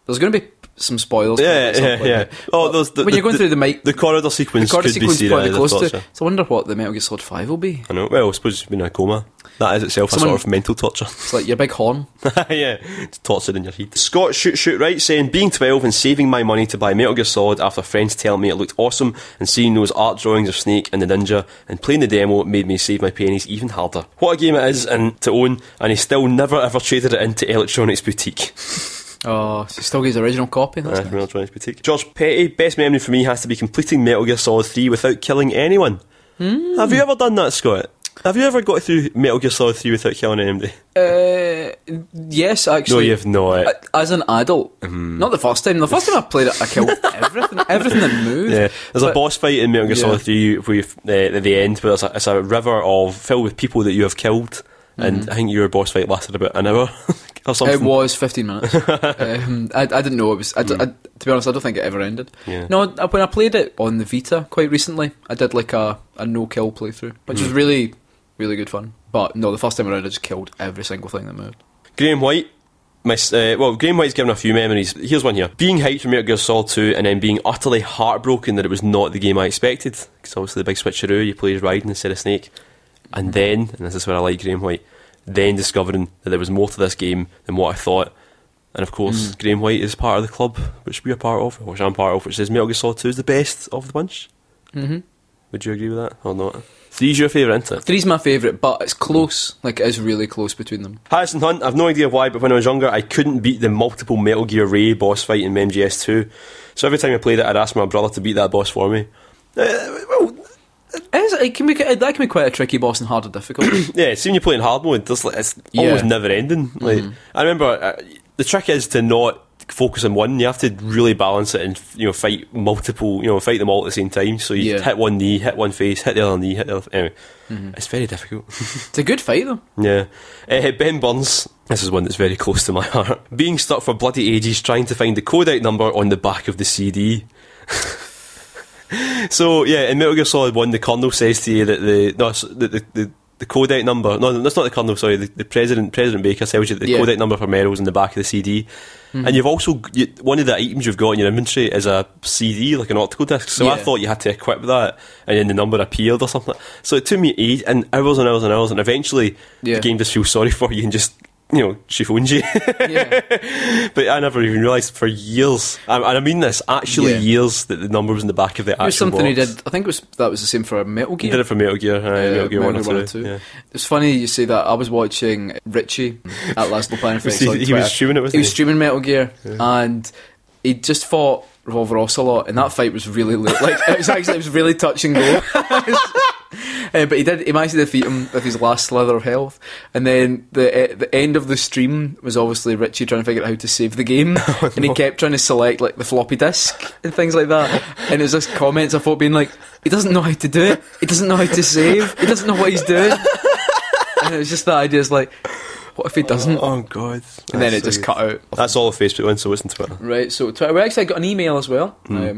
there's going to be some spoilers. Yeah. Oh, when you're going through the corridor sequence. The corridor sequence could be probably close torture. to. So I wonder what the Metal Gear Solid 5 will be. I know. Well, I suppose you've been in a coma. That is itself a sort of mental torture. It's like your big horn. Yeah, it's tortured in your head. Scott Shoot Right saying, being 12 and saving my money to buy Metal Gear Solid after friends telling me it looked awesome, and seeing those art drawings of Snake and the Ninja and playing the demo made me save my pennies even harder. What a game it is and to own, and he still never ever traded it into Electronics Boutique. Oh, so he still gets his original copy. That's nice. Electronics Boutique. George Petty, best memory for me has to be completing Metal Gear Solid 3 without killing anyone. Have you ever done that, Scott? Have you ever got through Metal Gear Solid 3 without killing anybody? Yes, actually. No, you've not. As an adult. Not the first time. The first time I played it, I killed everything that moved. Yeah. There's a boss fight in Metal Gear Solid 3 where at the end, where it's a river filled with people that you have killed, and I think your boss fight lasted about an hour or something. It was 15 minutes. I didn't know it was. To be honest, I don't think it ever ended. Yeah. No, when I played it on the Vita quite recently, I did like a no-kill playthrough, which was really, really good fun. But no, the first time around, I just killed every single thing that moved. Graham White. Graham White's given a few memories. Here's one here. Being hyped for Metal Gear Solid 2 and then being utterly heartbroken that it was not the game I expected. Because obviously the big switcheroo, you play as Raiden instead of Snake. And then, and this is where I like Graham White, then discovering that there was more to this game than what I thought. And of course, Graham White is part of the club, which we are part of, which I'm part of, which says Metal Gear Solid 2 is the best of the bunch. Would you agree with that or not? 3's your favourite, isn't it? 3's my favourite, but it's close. Like, it is really close between them. Harrison Hunt, I've no idea why, but when I was younger, I couldn't beat the multiple Metal Gear Ray boss fight in MGS2. So every time I played it, I'd ask my brother to beat that boss for me. That can be quite a tricky boss and harder difficulty. Yeah, see when you play in hard mode, it's almost never ending. Like, I remember the trick is to not focus on one. You have to really balance it and fight multiple. Fight them all at the same time. So you hit one knee, hit one face, hit the other knee, hit the other. Anyway, it's very difficult. It's a good fight though. Yeah. Ben Burns. This is one that's very close to my heart. Being stuck for bloody ages trying to find the code out number on the back of the CD. So yeah, in Metal Gear Solid 1, the Colonel says to you that the codec number. No, that's not the Colonel. Sorry, the President Baker tells you that the codec number for Meryl's in the back of the CD. And you've also one of the items you've got in your inventory is a CD, like an optical disc. So I thought you had to equip that, and then the number appeared or something. So it took me hours and hours and hours, and eventually the game just feels sorry for you and just, you know, she phones you. But I never even realised for years, and I mean this, actually years, that the number was in the back of the actual box. It was something he did, I think that was the same for Metal Gear. He did it for Metal Gear, Metal Gear 1 or 2. Yeah. It's funny you say that. I was watching Richie at Last Planet Effects. He was streaming it, wasn't he? He was streaming Metal Gear, and he just fought Revolver Ocelot, and that fight was really like it was really touch and go. But he managed to defeat him with his last slither of health, and then the end of the stream was obviously Richie trying to figure out how to save the game, and he kept trying to select like the floppy disk and things like that, and it was just comments I thought being like, he doesn't know how to do it, he doesn't know how to save, he doesn't know what he's doing, and it was just that idea, it's like, what if he doesn't? Oh god. And then it just cut out. That's all of Facebook went, so it's on Twitter. Right, so Twitter, we actually got an email as well. A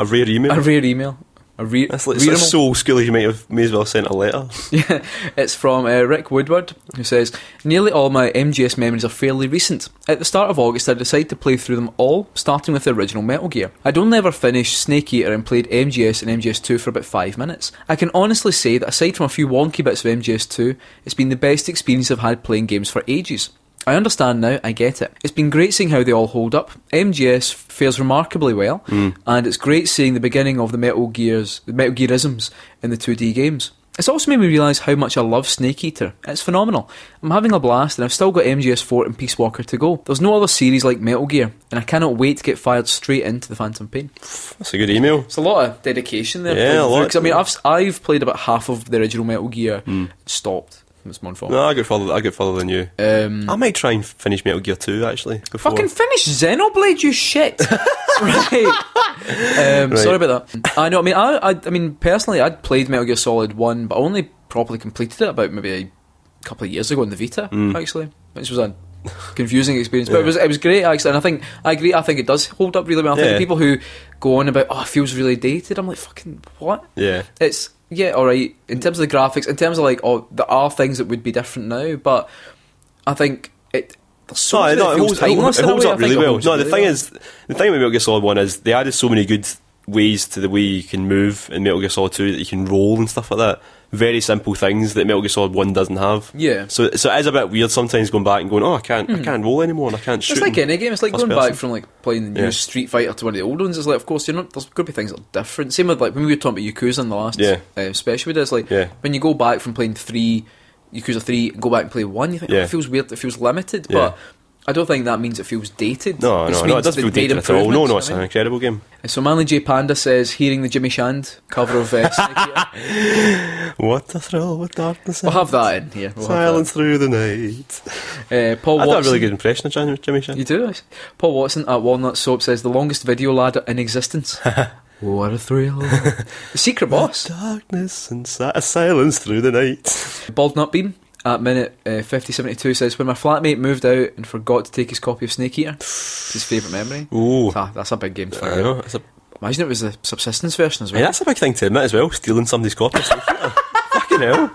rare email. A rare email. That's so schoolish, you may as well have sent a letter. Yeah, it's from Rick Woodward, who says, nearly all my MGS memories are fairly recent. At the start of August, I decided to play through them all, starting with the original Metal Gear. I'd only ever finished Snake Eater and played MGS and MGS2 for about 5 minutes. I can honestly say that aside from a few wonky bits of MGS2, it's been the best experience I've had playing games for ages. I understand now, I get it. It's been great seeing how they all hold up. MGS fares remarkably well, and it's great seeing the beginning of the Metal Gearisms in the 2D games. It's also made me realise how much I love Snake Eater. It's phenomenal. I'm having a blast, and I've still got MGS4 and Peace Walker to go. There's no other series like Metal Gear, and I cannot wait to get fired straight into the Phantom Pain. That's a good email. It's a lot of dedication there. Yeah, a lot. Because I mean, I've played about half of the original Metal Gear, stopped. It's my fault. No, I get further than you. I might try and finish Metal Gear 2 actually. Before. Fucking finish Xenoblade, you shit! Right. Sorry about that. I know. I mean, personally, I'd played Metal Gear Solid 1, but I only properly completed it about maybe a couple of years ago in the Vita, actually, which was a confusing experience. But it was great actually, and I agree. I think it does hold up really well. I think people who go on about it feels really dated, I'm like, fucking what? Yeah. It's alright in terms of the graphics, in terms of like, there are things that would be different now, but I think it holds up really well. No, the thing about Metal Gear Solid 1 is they added so many good ways to the way you can move in Metal Gear Solid 2, that you can roll and stuff like that. Very simple things that Metal Gear Solid 1 doesn't have. Yeah. So it is a bit weird sometimes going back and going, I can't roll anymore and I can't shoot. It's like any game. It's like going back from like playing the new Street Fighter to one of the old ones. It's like, of course, there's going to be things that are different. Same with like when we were talking about Yakuza in the last special we did. It's like when you go back from playing Yakuza 3 and go back and play 1, you think, it feels weird, it feels limited, but I don't think that means it feels dated. No, it doesn't feel dated at all. No, it's an incredible game. So Manly J Panda says, hearing the Jimmy Shand cover of Snake Eater. What a thrill with darkness. We'll have that in here. Silence through the night. Paul Watson. I did a really good impression of Jimmy Shand. You do? Paul Watson at Walnut Soap says, the longest video ladder in existence. What a thrill. The Secret Boss. Darkness and silence through the night. Bald Nut Beam at minute 5072 says, when my flatmate moved out and forgot to take his copy of Snake Eater, it's his favourite memory. Ooh. That's a big game for I know. Imagine it was the subsistence version as well. Yeah, that's a big thing to admit as well, stealing somebody's copy of Snake Eater. Fucking hell.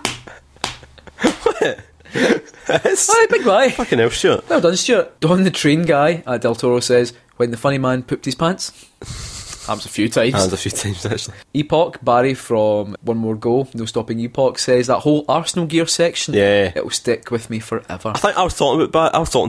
What? Alright, big guy. Fucking hell, Stuart. Well done, Stuart. Don the Train Guy at Del Toro says, when the funny man pooped his pants. Happens a few times. Actually. Epoch Barry from One More Go, No Stopping Epoch, says that whole Arsenal gear section, it'll stick with me forever. I think I was talking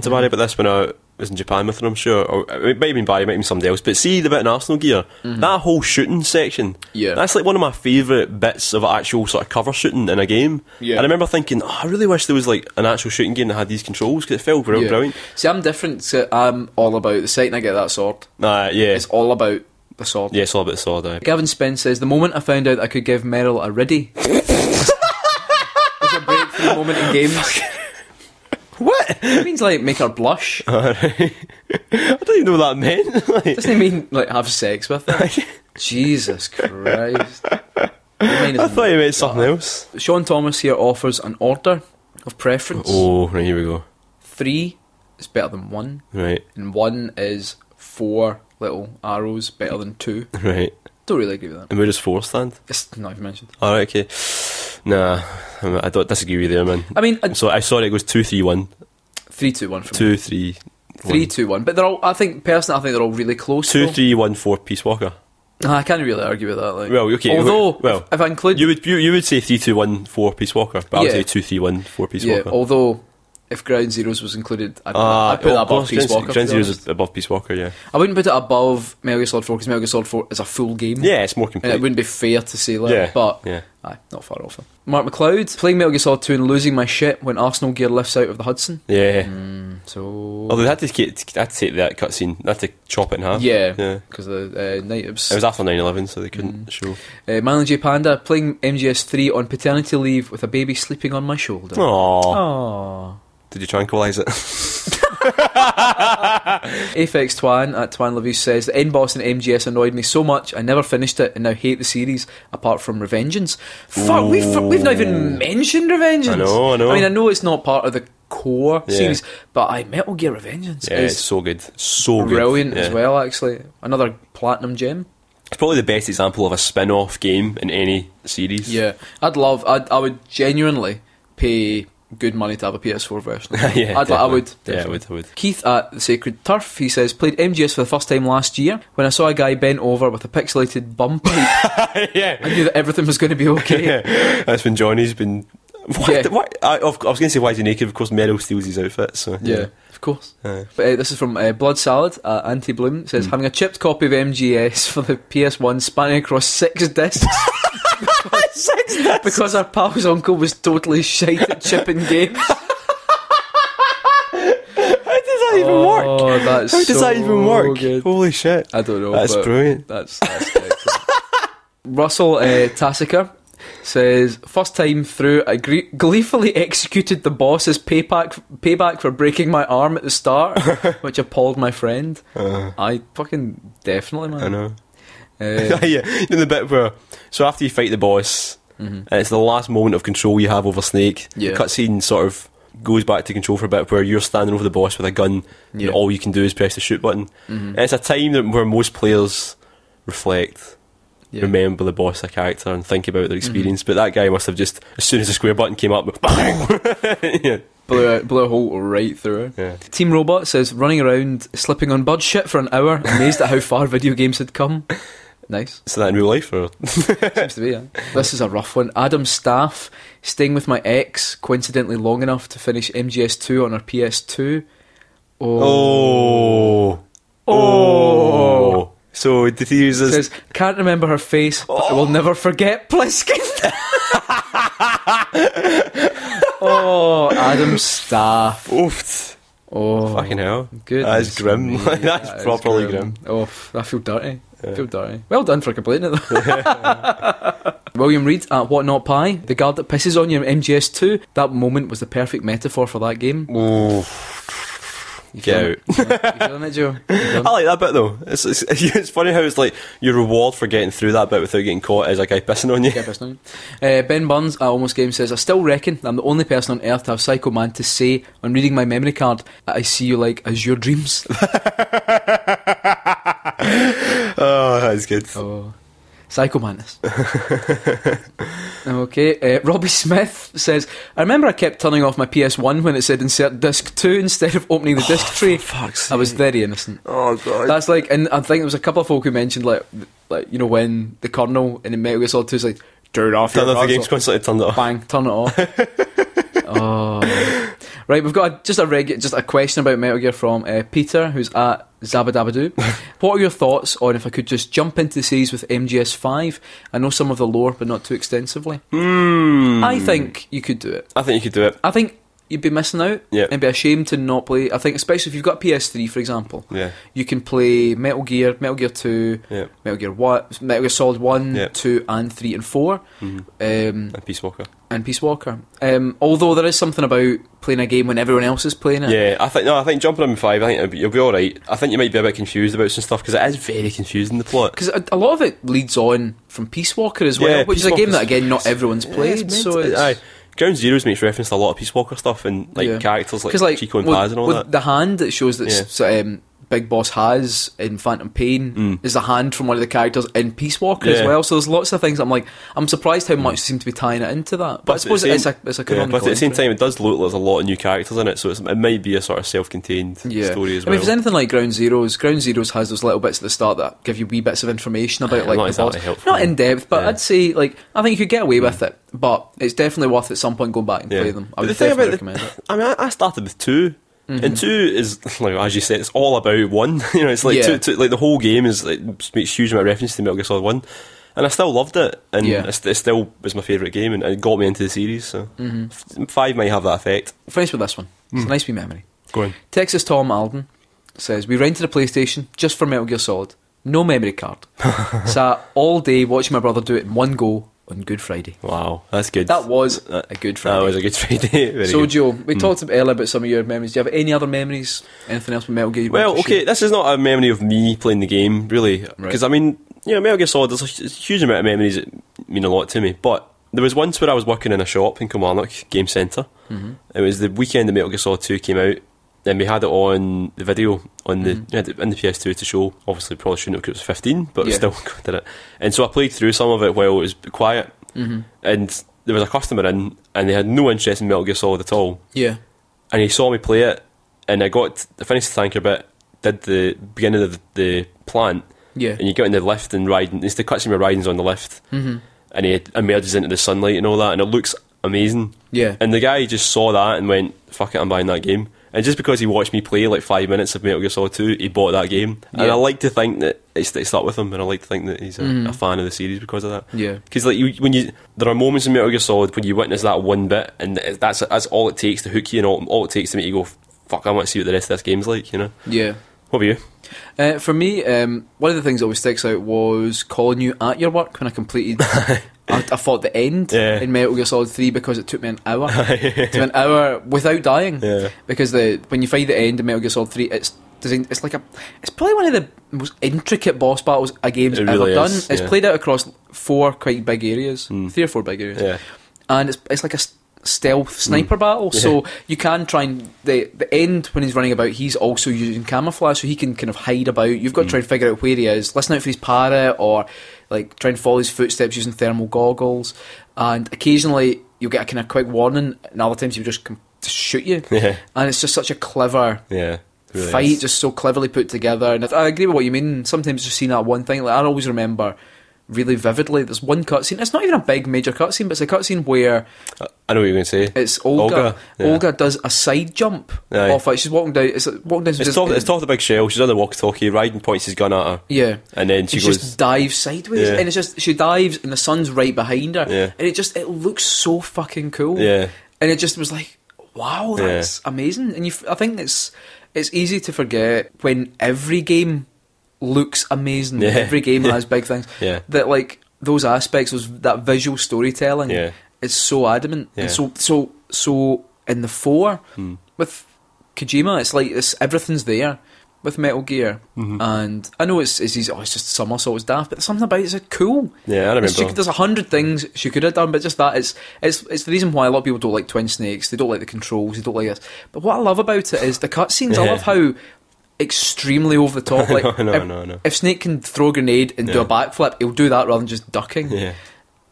to Barry about this when I was in Japan with him, I'm sure, or it might have been Barry, it might have been somebody else, but see the bit in Arsenal gear, that whole shooting section, that's like one of my favourite bits of actual sort of cover shooting in a game. And I remember thinking, I really wish there was like an actual shooting game that had these controls, because it felt brilliant. See, I'm different, so I'm all about the second I get that sword. It's all about the sword. Yeah, it's all about the sword. Gavin Spence says, the moment I found out I could give Meryl a riddy was a breakthrough moment in games. What? It means like make her blush. I don't even know what that meant. Doesn't it mean like have sex with her? Jesus Christ. I thought you meant something else. Sean Thomas here offers an order of preference. Oh, right, here we go. 3 is better than 1. Right. And 1 is 4 little arrows better than 2. Right. Don't really agree with that. And where does 4 stand? It's not even mentioned. Alright, okay. Nah, I don't disagree with you there, man. I mean, So I saw it goes 2-3-1. 3-2-1 from 2-3. 3-2-1. But they're all. I think personally, I think they're all really close. 2-3-1-4 Peace Walker. I can't really argue with that. Like, Well, okay. although, well, if I include you would say 3-2-1-4 Peace Walker, but I would Yeah. say 2-3-1-4 Peace yeah, Walker. although if Ground Zeroes was included, I'd put that above Peace Walker. Ground to be Zeroes honest. is above Peace Walker, yeah. I wouldn't put it above Metal Gear Solid 4 because Metal Gear Solid 4 is a full game. Yeah, it's more And complete. it wouldn't be fair to say that, Yeah, but yeah. aye, not far off. Mark McLeod, playing Metal Gear Solid 2 and losing my shit when Arsenal Gear lifts out of the Hudson. Yeah. So Although they had to take that cutscene, they had to chop it in half. yeah, Yeah. because the night It was after 9/11, so they couldn't show. Mylan J Panda playing MGS3 on paternity leave with a baby sleeping on my shoulder. Aww. Aww. Did you tranquilise it? Aphex Twan at Twan Levis says the end boss in MGS annoyed me so much I never finished it and now hate the series apart from Revengeance. Fuck, we've not even mentioned Revengeance. I know. I mean, I know it's not part of the core Yeah. series, but Metal Gear Revengeance Yeah, it's is so good. So good. brilliant Yeah. as well. Actually, another platinum gem. It's probably the best example of a spin-off game in any series. Yeah, I would genuinely pay good money to have a PS4 version. Yeah, I definitely. would. Yeah, I Definitely. would. Keith at the Sacred Turf, he says, played MGS for the first time last year when I saw a guy bent over with a pixelated bum pipe. Yeah. I knew that everything was going to be okay. Yeah. That's when Johnny's been. What? Yeah. What? I was going to say why is he naked? Of course, Meryl steals his outfit. So Yeah, of course. Yeah. But this is from Blood Salad, Anti Bloom. It says, having a chipped copy of MGS for the PS1 spanning across 6 discs. Because our pal's uncle was totally shite at chipping games. How does that even work? Oh, that's How does so that even work? good. Holy shit! I don't know. That's but brilliant. That's excellent. Russell Tassica says, first time through, I gleefully executed the boss's payback for breaking my arm at the start, which appalled my friend. I fucking definitely, man. I know. Uh, Yeah, you know the bit where so after you fight the boss, and it's the last moment of control you have over Snake. Yeah. The cutscene sort of goes back to control for a bit where you're standing over the boss with a gun, Yeah. and all you can do is press the shoot button. And it's a time where most players reflect. Yeah. Remember the boss, a character, and think about their experience. But that guy must have just, as soon as the square button came up, yeah. blew a hole right through it. Yeah. Team Robot says, running around slipping on bird shit for an hour, amazed at how far video games had come. Nice. Is that in real life or? Seems to be, yeah. This is a rough one. Adam Staff, staying with my ex, coincidentally long enough to finish MGS2 on our PS2. Oh. So did he use this? Says, can't remember her face, but I will never forget Pliskin. Oh, Adam Staff. Oofed. Oh, Fucking hell. good. That's grim. That's That is properly grim. Oh, I feel dirty. I feel dirty. Well done for complaining it though. William Reed at What Not Pie. The guard that pisses on you in MGS2. That moment was the perfect metaphor for that game. Oh. You Get feeling it? You feeling it, Joe? You feeling I like that bit though. It's funny how it's like your reward for getting through that bit without getting caught is a guy pissing on you. Yeah, personally. Ben Burns at Almost Game says, I still reckon I'm the only person on earth to have Psycho Man to say on reading my memory card that I see you like Azure Dreams. Oh, that's good. Oh, Psycho Madness. Okay, Robbie Smith says, I remember I kept turning off my PS1 when it said insert disc 2 instead of opening the disc tray. Fuck's I was sake. very innocent. Oh god. That's like, and I think there was a couple of folk who mentioned like you know when the Colonel in Metal Gear Solid 2 is like, turn off your Turn off the game's console. constantly turned it off. Bang, turn it off. Oh, right. We've got just a question about Metal Gear from Peter, who's at Zabadabadoo. What are your thoughts on if I could just jump into the series with MGS5? I know some of the lore, but not too extensively. I think you could do it. I think you could do it. I think you'd be missing out. Yeah. And be ashamed to not play. I think, especially if you've got a PS3, for example. Yeah. You can play Metal Gear 2, Yeah. Metal Gear 1, Metal Gear Solid 1, Yeah. 2, and 3 and 4. And Peace Walker. And Peace Walker. Although there is something about playing a game when everyone else is playing it. Yeah, I think jumping in 5, I think you'll be alright. I think you might be a bit confused about some stuff because it is very confusing, the plot. Because a lot of it leads on from Peace Walker as well, Yeah, which Peace is a game Walker's- that, again, not everyone's played. it's so meant to- it's... aye. Ground Zeroes makes reference to a lot of Peace Walker stuff and like Yeah. characters like 'Cause, Chico and with, Paz and all with that. the hand that shows that Yeah. Big Boss has in Phantom Pain is a hand from one of the characters in Peace Walker as Yeah. well. So there's lots of things I'm surprised how much they seem to be tying it into that. But I suppose it's a canonical but at the same entry. time, it does look like there's a lot of new characters in it, so it might be a sort of self-contained story as I mean, well. if it's anything like Ground Zeroes has those little bits at the start that give you wee bits of information about like Not the exactly boss. helpful. Not in depth, but Yeah. I'd say like I think you could get away with it, but it's definitely worth at some point going back and play them. I But would the thing definitely about recommend it. I mean, I started with 2, and 2 is like, as you said, it's all about 1. You know, it's like Yeah. two, like the whole game is like makes huge amount of reference to Metal Gear Solid 1, and I still loved it, and Yeah. it still was my favourite game, and it got me into the series. So 5 might have that effect. Finish with this one. It's a nice wee memory. Go on. Texas Tom Alden says, we rented a PlayStation just for Metal Gear Solid. No memory card. Sat all day watching my brother do it in one go on Good Friday. Wow, that's good. That was a good Friday. That was a good Friday. Very So good. Joe, we talked earlier about some of your memories. Do you have any other memories? Anything else with Metal Gear? you Well, want to okay, share? this is not a memory of me playing the game, really. Because, I mean, you know, Metal Gear Solid, there's a huge amount of memories that mean a lot to me. But there was once where I was working in a shop in Kilmarnock Game Centre. It was the weekend that Metal Gear Solid 2 came out, and we had it on the video on the in the PS2 to show. Obviously, probably shouldn't have because it was 15, but we Yeah. still did it. And so I played through some of it while it was quiet. And there was a customer in, and they had no interest in Metal Gear Solid at all. Yeah. And he saw me play it, and I finished the tanker bit, did the beginning of the plant, Yeah. and you get in the lift and riding. It's the cutscene where riding's on the lift, and he emerges into the sunlight and all that, and it looks amazing. Yeah. And the guy just saw that and went, "Fuck it, I'm buying that game." And just because he watched me play like 5 minutes of Metal Gear Solid 2, he bought that game. And Yeah. I like to think that it stuck with him, and I like to think that he's a fan of the series because of that. Yeah. Because like there are moments in Metal Gear Solid when you witness that one bit, and that's all it takes to hook you, and all it takes to make you go, "Fuck, I want to see what the rest of this game's like." You know. Yeah. What about you? For me, one of the things that always sticks out was calling you at your work when I completed. I fought the end in Metal Gear Solid 3 because it took me an hour. To an hour without dying. Yeah. Because when you find the end in Metal Gear Solid 3, it's like it's probably one of the most intricate boss battles a game's It ever really done. is, It's yeah. played out across 4 quite big areas, 3 or 4 big areas. Yeah. And it's like a stealth sniper battle, so you can try and the end when he's running about, he's also using camouflage, so he can kind of hide about. You've got to try and figure out where he is, listen out for his parrot, or like try and follow his footsteps using thermal goggles. And occasionally you'll get a kind of quick warning, and other times he'll just shoot you. Yeah. And it's just such a clever Yeah. it really fight, is. just so cleverly put together. And I agree with what you mean. Sometimes just seeing that one thing, like I always remember really vividly, there's one cutscene. It's not even a big major cutscene, but it's a cutscene where I know what you're going to say. it's Olga. Yeah. Olga does a side jump Aye. off it. She's walking down. It's like walking down. It's top of the big shell. She's on the walkie-talkie. Raiden points his gun at her, Yeah, and then she and goes. just dives sideways, Yeah. and it's just she dives, and the sun's right behind her, Yeah. and it looks so fucking cool. Yeah. and it just was like, wow, that's amazing. And I think it's easy to forget when every game looks amazing. Yeah. Every game has big things. Yeah. That like those aspects, that visual storytelling, Yeah. is so adamant. Yeah. And so in the 4 with Kojima, it's like everything's there with Metal Gear, and I know it's easy. Oh, it's just somersaults daft, but there's something about it's cool. Yeah, I remember. There's 100 things she could have done, but just that it's the reason why a lot of people don't like Twin Snakes. They don't like the controls. They don't like this. But what I love about it is the cutscenes. I Yeah. love how extremely over the top. Like I know. if Snake can throw a grenade and do a backflip, he'll do that rather than just ducking. Yeah.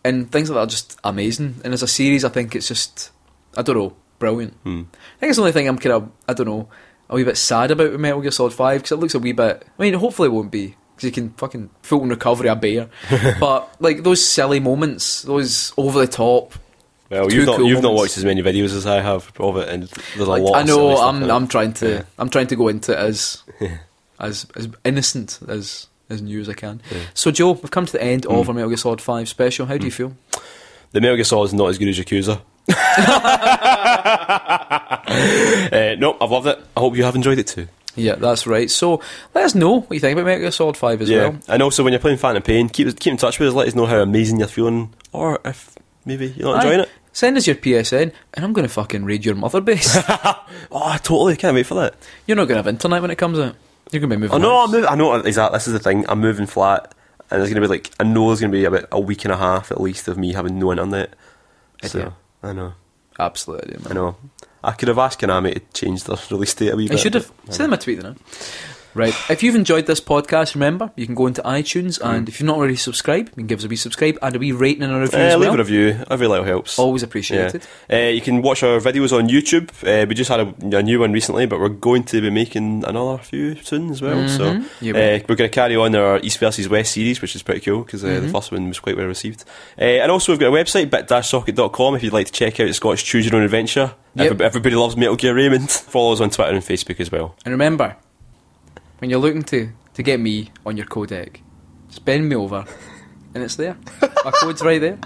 And things like that are just amazing. And as a series, I think it's just, I don't know, brilliant. I think it's the only thing I'm kind of, I don't know, a wee bit sad about with Metal Gear Solid 5, because it looks a wee bit, I mean, hopefully it won't be, because you can fucking Fulton recovery a bear. But like those silly moments, those over the top. Well, Two you've cool not moments. watched as many videos as I have of it, and there's a Like, lot. I of know silly stuff in it. I'm trying to Yeah. I'm trying to go into it as innocent as new as I can. So Joe, we've come to the end of our Metal Gear Solid 5 special. How do you feel? The Metal Gear Solid is not as good as Yakuza. No, I've loved it. I hope you have enjoyed it too. Yeah, that's right. So let us know what you think about Metal Gear Solid 5 as well. And also when you're playing Phantom Pain, keep in touch with us. Let us know how amazing you're feeling, or if maybe you're not enjoying Aye. it. Send us your PSN, and I'm going to fucking raid your mother base. Oh, totally! Can't wait for that. You're not going to have internet when it comes out. You're going to be moving. Oh no, house. I know exactly. This is the thing. I'm moving flat, and there's going to be I know there's going to be about a week and a half at least of me having no internet. Idiot. So I know. Absolutely, man. I know. I could have asked Konami to change the release date a wee bit. I should have. but- Send them a tweet then. Right. If you've enjoyed this podcast, remember, you can go into iTunes, and if you've not already subscribed, you can give us a wee subscribe and a wee rating and a review as well. Leave a review. Every little helps. Always appreciated. You can watch our videos on YouTube. We just had a new one recently, but we're going to be making another few soon as well. So we're going to carry on our East versus West series, which is pretty cool because the first one was quite well received. And also we've got a website, bit-socket.com, if you'd like to check out Scottish Choose Your Own Adventure. Yep. Everybody loves Metal Gear Raymond. Follow us on Twitter and Facebook as well. And remember, when you're looking to get me on your codec, just bend me over, and it's there. My code's right there.